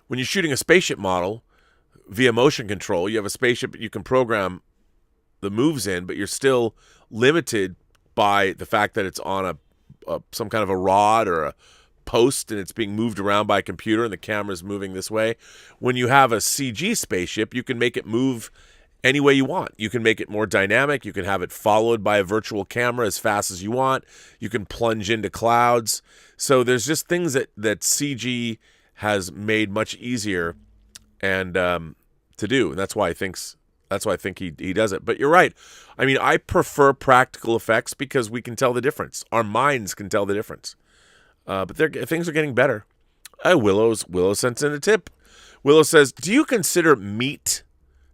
When you're shooting a spaceship model via motion control, you have a spaceship that you can program the moves in, but you're still limited by the fact that it's on some kind of a rod or a post, and it's being moved around by a computer, and the camera's moving this way. When you have a CG spaceship, you can make it move any way you want. You can make it more dynamic. You can have it followed by a virtual camera as fast as you want. You can plunge into clouds. So there's just things that CG has made much easier and to do. And that's why I think he does it. But you're right. I mean, I prefer practical effects because we can tell the difference. Our minds can tell the difference. But things are getting better. Willow sends in a tip. Willow says, do you consider meat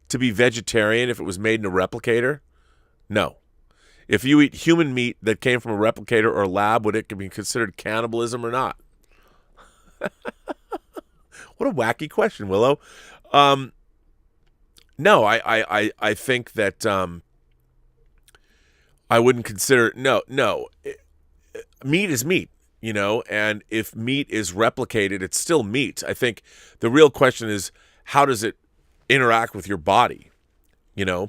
to be vegetarian if it was made in a replicator? No. If you eat human meat that came from a replicator or a lab, would it be considered cannibalism or not? What a wacky question, Willow. No, I think that I wouldn't consider... No. Meat is meat. And if meat is replicated, it's still meat. I think the real question is, how does it interact with your body? There's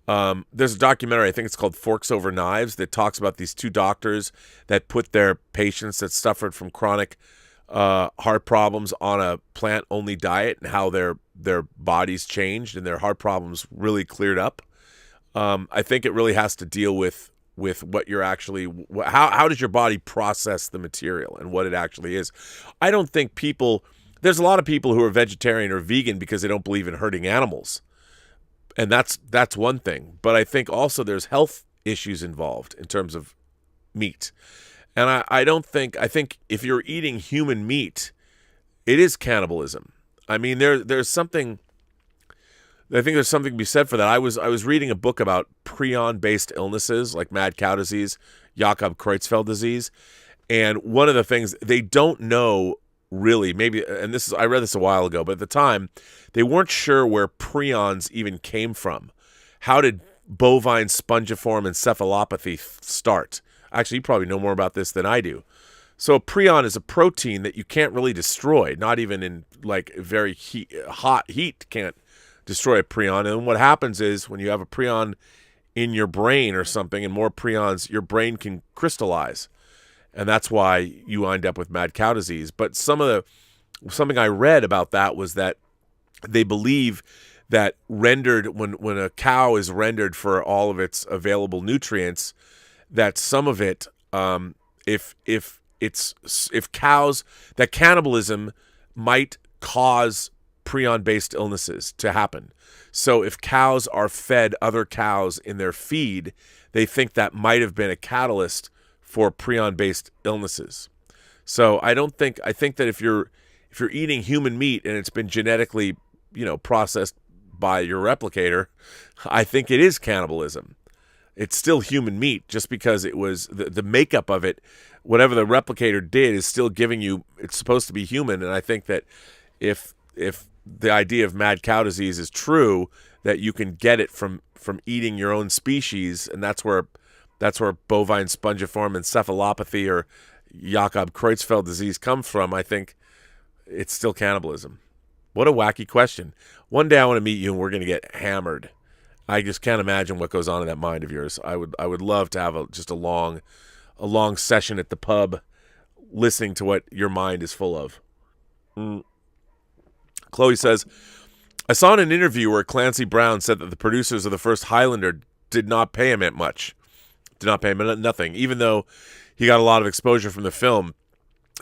a documentary, I think it's called Forks Over Knives, that talks about these two doctors that put their patients that suffered from chronic heart problems on a plant-only diet and how their bodies changed and their heart problems really cleared up. I think it really has to deal with what you're actually, how does your body process the material and what it actually is. I don't think there's a lot of people who are vegetarian or vegan because they don't believe in hurting animals. And that's one thing. But I think also there's health issues involved in terms of meat. And I think if you're eating human meat, it is cannibalism. I mean, there's something... I think there's something to be said for that. I was reading a book about prion-based illnesses like mad cow disease, Jakob-Creutzfeldt disease, and one of the things they don't know really, maybe, and I read this a while ago, but at the time they weren't sure where prions even came from. How did bovine spongiform encephalopathy start? Actually, you probably know more about this than I do. So a prion is a protein that you can't really destroy, not even in like very hot heat can't destroy a prion. And what happens is when you have a prion in your brain or something and more prions, your brain can crystallize. And that's why you wind up with mad cow disease. But something I read about that was that they believe that when a cow is rendered for all of its available nutrients, that some of it, if cows, that cannibalism might cause prion-based illnesses to happen. So if cows are fed other cows in their feed, they think that might have been a catalyst for prion-based illnesses. So I think that if you're eating human meat and it's been genetically, processed by your replicator, I think it is cannibalism. It's still human meat just because it was the makeup of it, whatever the replicator did is still giving you, it's supposed to be human. And I think that if the idea of mad cow disease is true, that you can get it from eating your own species, and that's where bovine spongiform encephalopathy or Jakob-Creutzfeldt disease comes from. I think it's still cannibalism. What a wacky question. One day I want to meet you and we're going to get hammered. I just can't imagine what goes on in that mind of yours. I would love to have just a long session at the pub listening to what your mind is full of. Chloe says, I saw in an interview where Clancy Brown said that the producers of the first Highlander did not pay him much. Did not pay him nothing, even though he got a lot of exposure from the film.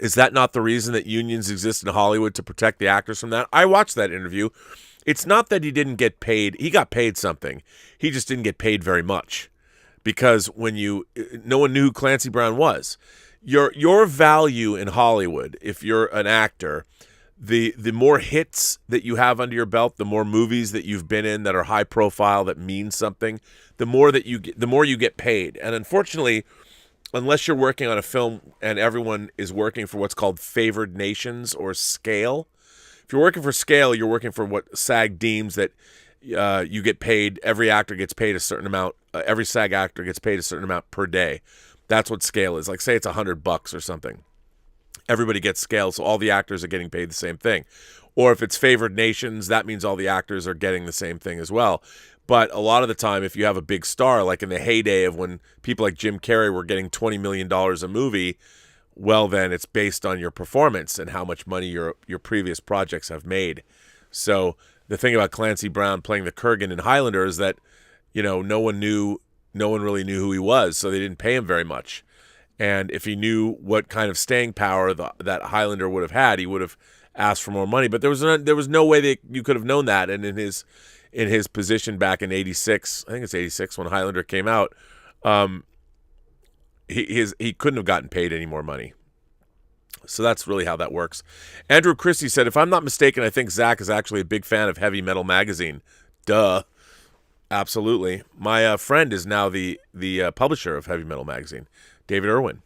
Is that not the reason that unions exist in Hollywood, to protect the actors from that? I watched that interview. It's not that he didn't get paid. He got paid something. He just didn't get paid very much. Because no one knew who Clancy Brown was. Your value in Hollywood, if you're an actor, the more hits that you have under your belt, the more movies that you've been in that are high profile, that mean something, the more you get paid. And unfortunately, unless you're working on a film and everyone is working for what's called favored nations or scale, if If you're working for scale, you're working for what SAG deems that you get paid. Every actor gets paid a certain amount. Every SAG actor gets paid a certain amount per day. That's what scale is. Like, say it's $100 or something. Everybody gets scale, so all the actors are getting paid the same thing. Or if it's favored nations, that means all the actors are getting the same thing as well. But a lot of the time, if you have a big star, like in the heyday of when people like Jim Carrey were getting $20 million a movie, well, then it's based on your performance and how much money your previous projects have made. So the thing about Clancy Brown playing the Kurgan in Highlander is that, no one really knew who he was, so they didn't pay him very much. And if he knew what kind of staying power that Highlander would have had, he would have asked for more money. But there was no way that you could have known that. And in his position back in '86, I think it's '86 when Highlander came out, he couldn't have gotten paid any more money. So that's really how that works. Andrew Christie said, if I'm not mistaken, I think Zach is actually a big fan of Heavy Metal Magazine. Duh. Absolutely. My friend is now the publisher of Heavy Metal Magazine, David Irwin.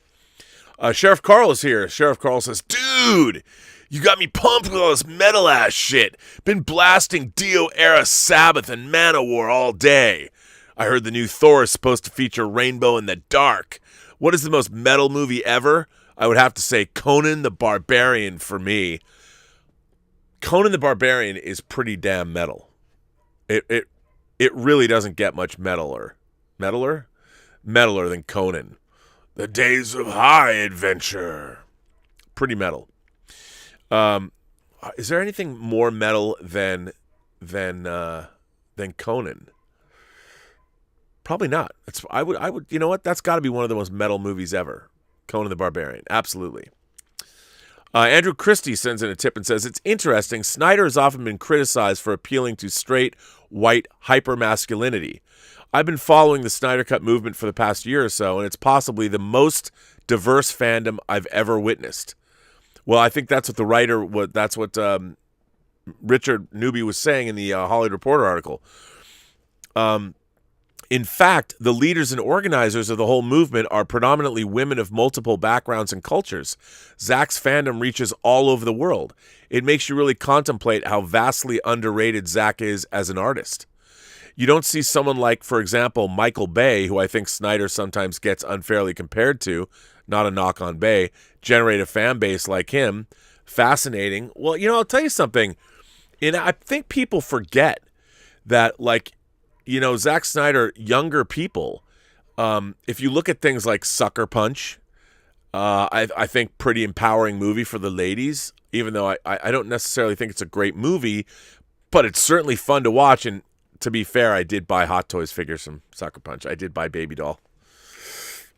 Sheriff Carl is here. Sheriff Carl says, dude, you got me pumped with all this metal-ass shit. Been blasting Dio-era Sabbath and Manowar all day. I heard the new Thor is supposed to feature Rainbow in the Dark. What is the most metal movie ever? I would have to say Conan the Barbarian for me. Conan the Barbarian is pretty damn metal. It really doesn't get much metaler than Conan. The Days of High Adventure. Pretty metal. Is there anything more metal than Conan? Probably not. I would. You know what? That's got to be one of the most metal movies ever. Conan the Barbarian. Absolutely. Andrew Christie sends in a tip and says, it's interesting. Snyder has often been criticized for appealing to straight, white, hyper-masculinity. I've been following the Snyder Cut movement for the past year or so, and it's possibly the most diverse fandom I've ever witnessed. Well, I think that's what the writer, that's what Richard Newby was saying in the Hollywood Reporter article. In fact, the leaders and organizers of the whole movement are predominantly women of multiple backgrounds and cultures. Zack's fandom reaches all over the world. It makes you really contemplate how vastly underrated Zack is as an artist. You don't see someone like, for example, Michael Bay, who I think Snyder sometimes gets unfairly compared to, not a knock on Bay, generate a fan base like him. Fascinating. Well, I'll tell you something. I think people forget that, Zack Snyder, younger people, if you look at things like Sucker Punch, I think pretty empowering movie for the ladies, even though I don't necessarily think it's a great movie, but it's certainly fun to watch. And to be fair, I did buy Hot Toys figures from Sucker Punch. I did buy Baby Doll.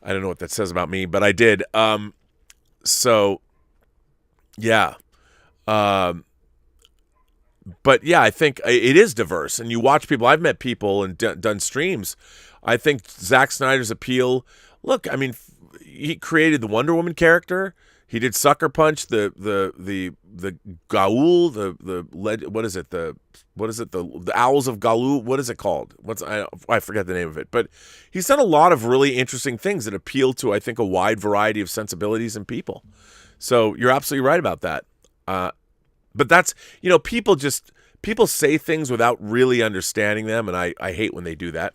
I don't know what that says about me, but I did. So, yeah. But yeah, I think it is diverse, and you watch people. I've met people and done streams. I think Zack Snyder's appeal. Look, I mean, he created the Wonder Woman character. He did Sucker Punch, the Gaul, the Owls of Gaul. What is it called? I forget the name of it. But he's done a lot of really interesting things that appeal to, I think, a wide variety of sensibilities and people. So you're absolutely right about that. But that's, people say things without really understanding them, and I hate when they do that.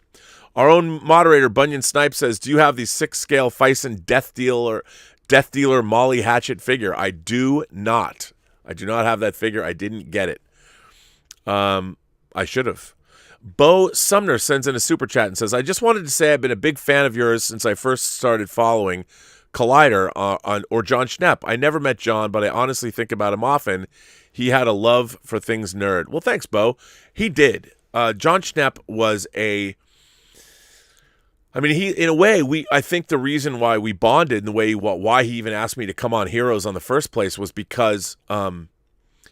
Our own moderator, Bunyan Snipe, says, do you have the 6-scale Fison Death Dealer Molly Hatchet figure? I do not. I do not have that figure. I didn't get it. I should have. Bo Sumner sends in a super chat and says, I just wanted to say I've been a big fan of yours since I first started following Collider or John Schnepp. I never met John, but I honestly think about him often. He had a love for things nerd. Well, thanks, Bo. He did. John Schnepp was in a way, I think the reason why we bonded and why he even asked me to come on Heroes on the first place was because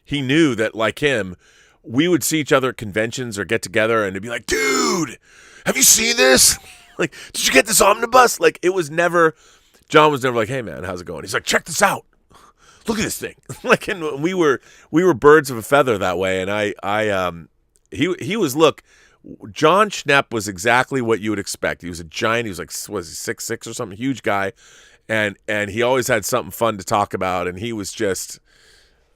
he knew that, like him, we would see each other at conventions or get together and it'd be like, dude, have you seen this? Like, did you get this omnibus? Like, John was never like, hey man, how's it going? He's like, check this out. Look at this thing. And we were birds of a feather that way. And he was, look, John Schnepp was exactly what you would expect. He was a giant. He was like, was he 6'6" or something? Huge guy. And he always had something fun to talk about. And he was just,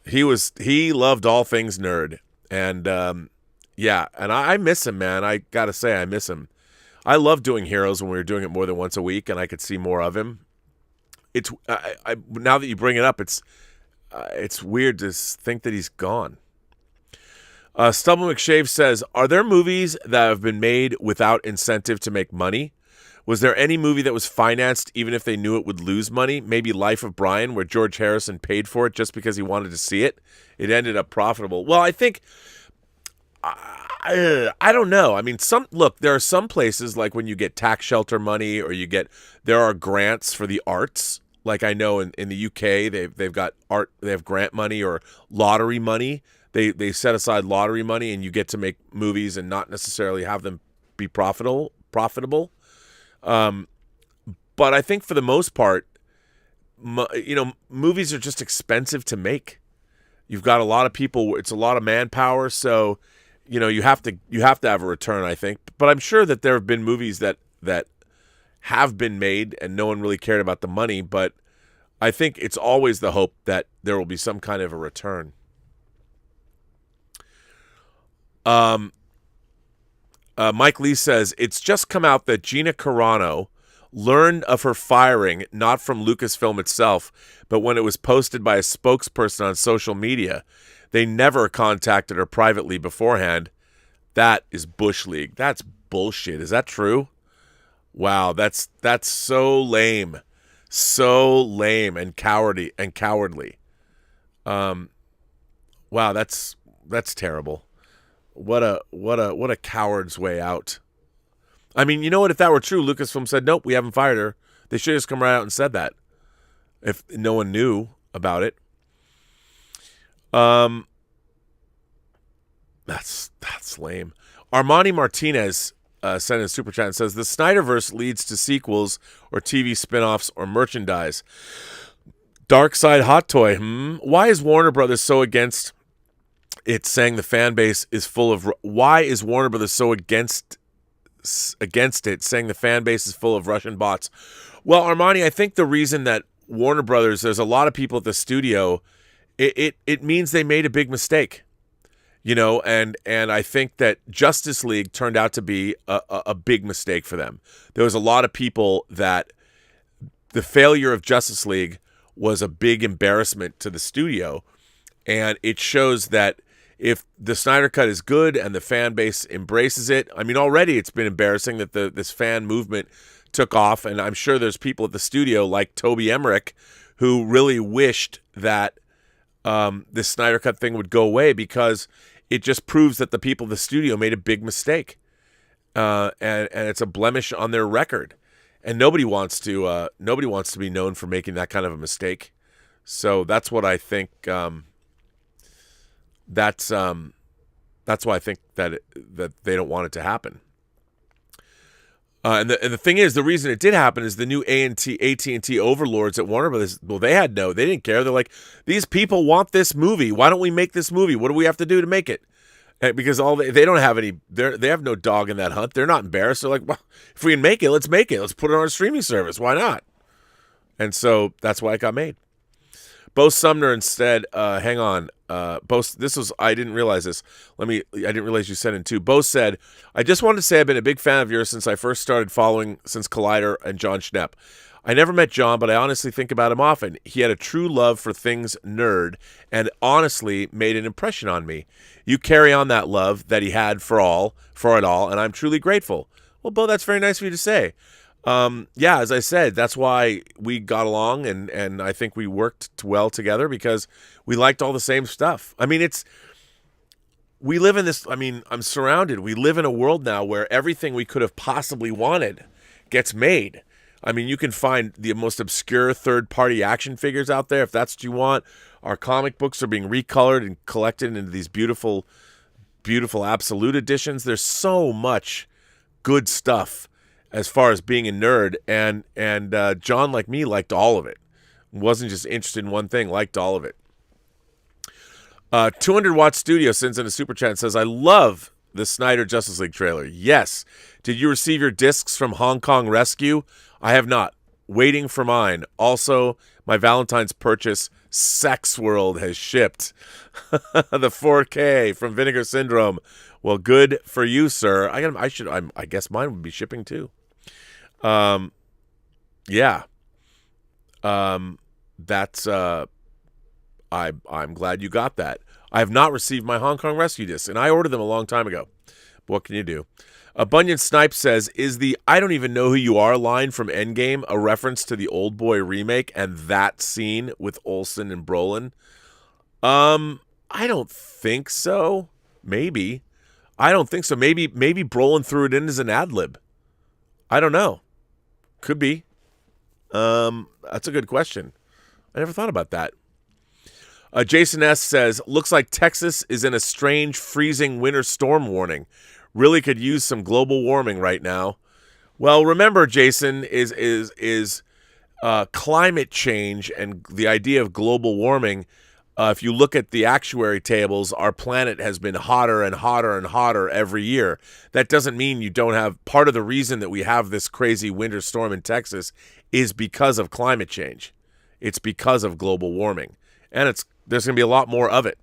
He loved all things nerd, and yeah, and I miss him, man. I gotta say, I miss him. I love doing Heroes when we were doing it more than once a week, and I could see more of him. It's now that you bring it up, it's weird to think that he's gone. Stubble McShave says, are there movies that have been made without incentive to make money? Was there any movie that was financed even if they knew it would lose money? Maybe Life of Brian, where George Harrison paid for it just because he wanted to see it. It ended up profitable. Well, I think, I don't know. I mean, there are some places like when you get tax shelter money or there are grants for the arts. Like I know in the UK, they've got art, they have grant money or lottery money. They set aside lottery money and you get to make movies and not necessarily have them be profitable. But I think for the most part, movies are just expensive to make. You've got a lot of people. It's a lot of manpower. So, you have to have a return, I think. But I'm sure that there have been movies that have been made and no one really cared about the money. But I think it's always the hope that there will be some kind of a return. Mike Lee says, it's just come out that Gina Carano learned of her firing not from Lucasfilm itself, but when it was posted by a spokesperson on social media. They never contacted her privately beforehand. That is Bush League. That's bullshit. Is that true? Wow, that's so lame. So lame and cowardly. Wow, that's terrible. What a coward's way out. I mean, you know what? If that were true, Lucasfilm said, nope, we haven't fired her. They should have just come right out and said that if no one knew about it. That's lame. Armani Martinez sent in a super chat and says, the Snyderverse leads to sequels or TV spinoffs or merchandise. Dark Side Hot Toy. Why is Warner Brothers so against it, saying the fan base is full of... Why is Warner Brothers so against it, saying the fan base is full of Russian bots? Well, Armani, I think the reason that Warner Brothers, there's a lot of people at the studio, it means they made a big mistake. And I think that Justice League turned out to be a big mistake for them. There was a lot of people that the failure of Justice League was a big embarrassment to the studio, and it shows that if the Snyder Cut is good and the fan base embraces it, I mean, already it's been embarrassing that this fan movement took off, and I'm sure there's people at the studio like Toby Emmerich who really wished that this Snyder Cut thing would go away, because it just proves that the people at the studio made a big mistake, and it's a blemish on their record, and nobody wants to be known for making that kind of a mistake. So that's what I think. That's why I think that they don't want it to happen. And the thing is, the reason it did happen is the new AT&T overlords at Warner Brothers. Well, they didn't care. They're like, these people want this movie. Why don't we make this movie? What do we have to do to make it? Because they don't have any. They have no dog in that hunt. They're not embarrassed. They're like, well, if we can make it, let's make it. Let's put it on a streaming service. Why not? And so that's why it got made. Bo Sumner instead, hang on. I didn't realize this. I didn't realize you sent in two. Bo said, I just wanted to say I've been a big fan of yours since I first started following since Collider and John Schnepp. I never met John, but I honestly think about him often. He had a true love for things nerd and honestly made an impression on me. You carry on that love that he had for it all, and I'm truly grateful. Well, Bo, that's very nice of you to say. Yeah, as I said, that's why we got along, and I think we worked well together because we liked all the same stuff. I mean, we live in this, I'm surrounded. We live in a world now where everything we could have possibly wanted gets made. I mean, you can find the most obscure third-party action figures out there if that's what you want. Our comic books are being recolored and collected into these beautiful, beautiful absolute editions. There's so much good stuff as far as being a nerd, and John, like me, liked all of it. Wasn't just interested in one thing, liked all of it. 200 Watt Studio sends in a super chat and says, I love the Snyder Justice League trailer. Yes. Did you receive your discs from Hong Kong Rescue? I have not. Waiting for mine. Also, my Valentine's purchase Sex World has shipped. The 4K from Vinegar Syndrome. Well, good for you, sir. I guess mine would be shipping too. Yeah. That's I'm glad you got that. I have not received my Hong Kong Rescue discs, and I ordered them a long time ago. What can you do? Bunyan Snipe says, is the "I don't even know who you are" line from Endgame a reference to the Old Boy remake and that scene with Olsen and Brolin? I don't think so. Maybe. I don't think so. Maybe Brolin threw it in as an ad-lib. I don't know. Could be. That's a good question. I never thought about that. Jason S. says, looks like Texas is in a strange freezing winter storm warning. Really could use some global warming right now. Well, remember, Jason, is climate change and the idea of global warming. If you look at the actuary tables, our planet has been hotter and hotter and hotter every year. That doesn't mean you don't have, part of the reason that we have this crazy winter storm in Texas is because of climate change. It's because of global warming. And there's going to be a lot more of it.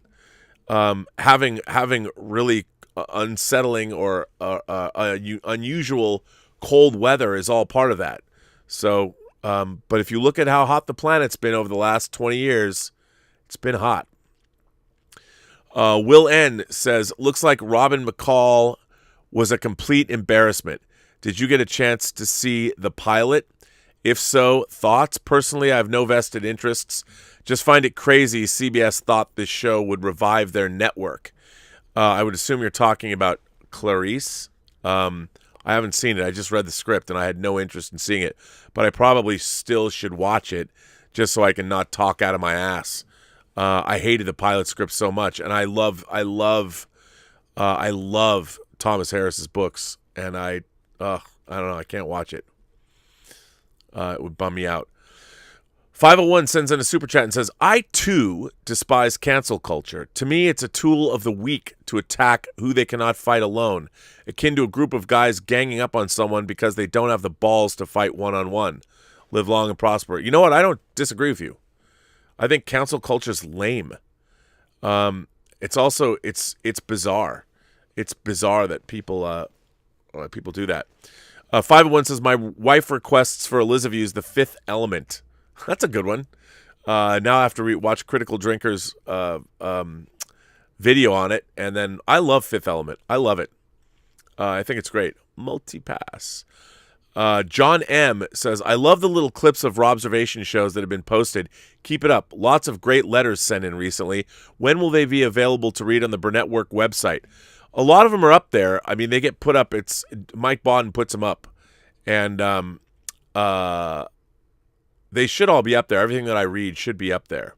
Having really unsettling or unusual cold weather is all part of that. So, but if you look at how hot the planet's been over the last 20 years, it's been hot. Will N. says, looks like Robin McCall was a complete embarrassment. Did you get a chance to see the pilot? If so, thoughts? Personally, I have no vested interests. Just find it crazy CBS thought this show would revive their network. I would assume you're talking about Clarice. I haven't seen it. I just read the script, and I had no interest in seeing it. But I probably still should watch it just so I can not talk out of my ass. I hated the pilot script so much, and I love Thomas Harris's books, and I don't know. I can't watch it. It would bum me out. 501 sends in a super chat and says, I, too, despise cancel culture. To me, it's a tool of the weak to attack who they cannot fight alone, akin to a group of guys ganging up on someone because they don't have the balls to fight one-on-one. Live long and prosper. You know what? I don't disagree with you. I think cancel culture's lame. It's also, it's bizarre. It's bizarre that people do that. 501 says, my wife requests for Elizabeth use The Fifth Element. That's a good one. Now I have to watch Critical Drinker's video on it, and then I love Fifth Element. I love it. I think it's great. Multipass. John M. says, I love the little clips of Robservations shows that have been posted. Keep it up. Lots of great letters sent in recently. When will they be available to read on the Burnettwork website? A lot of them are up there. I mean, they get put up. It's Mike Bodden puts them up. And they should all be up there. Everything that I read should be up there.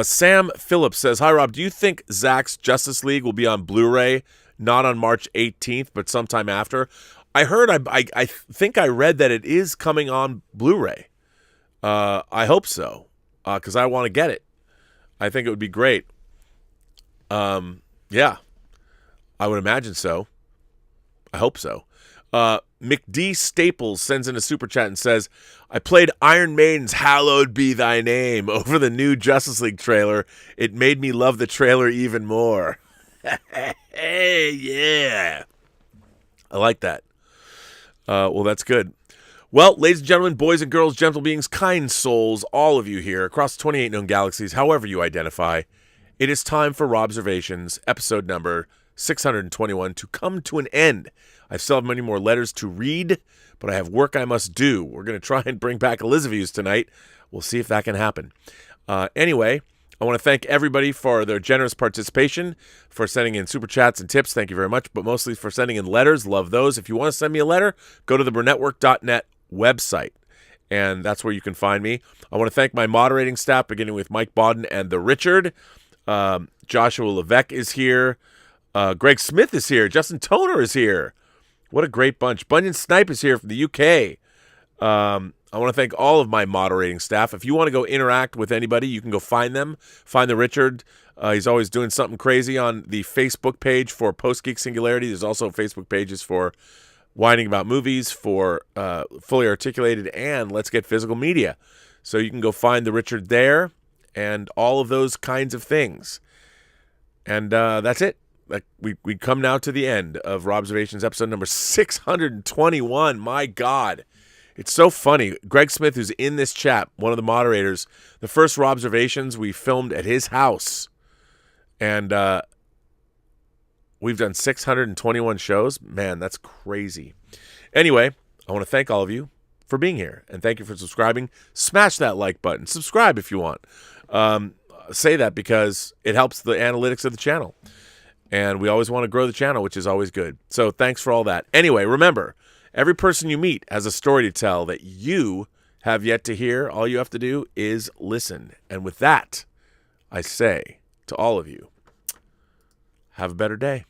Sam Phillips says, hi, Rob. Do you think Zack's Justice League will be on Blu-ray, not on March 18th, but sometime after? I heard, I think I read that it is coming on Blu-ray. I hope so, because I want to get it. I think it would be great. Yeah, I would imagine so. I hope so. McD Staples sends in a super chat and says, I played Iron Maiden's Hallowed Be Thy Name over the new Justice League trailer. It made me love the trailer even more. Hey, yeah. I like that. Well, that's good. Well, ladies and gentlemen, boys and girls, gentle beings, kind souls, all of you here across 28 known galaxies, however you identify, it is time for Robservations, episode number 621, to come to an end. I still have many more letters to read, but I have work I must do. We're going to try and bring back Elizabeth tonight. We'll see if that can happen. Anyway, I want to thank everybody for their generous participation, for sending in super chats and tips. Thank you very much, but mostly for sending in letters. Love those. If you want to send me a letter, go to the Burnettwork.net website, and that's where you can find me. I want to thank my moderating staff, beginning with Mike Bodden and the Richard. Joshua Levesque is here. Greg Smith is here. Justin Toner is here. What a great bunch. Bunyan Snipe is here from the UK. I want to thank all of my moderating staff. If you want to go interact with anybody, you can go find them. Find the Richard. He's always doing something crazy on the Facebook page for Post-Geek Singularity. There's also Facebook pages for Whining About Movies, for Fully Articulated, and Let's Get Physical Media. So you can go find the Richard there and all of those kinds of things. And that's it. Like we come now to the end of Robservations episode number 621. My God. It's so funny. Greg Smith, who's in this chat, one of the moderators, the first Robservations we filmed at his house. And we've done 621 shows. Man, that's crazy. Anyway, I want to thank all of you for being here. And thank you for subscribing. Smash that like button. Subscribe if you want. Say that because it helps the analytics of the channel. And we always want to grow the channel, which is always good. So thanks for all that. Anyway, remember, every person you meet has a story to tell that you have yet to hear. All you have to do is listen. And with that, I say to all of you, have a better day.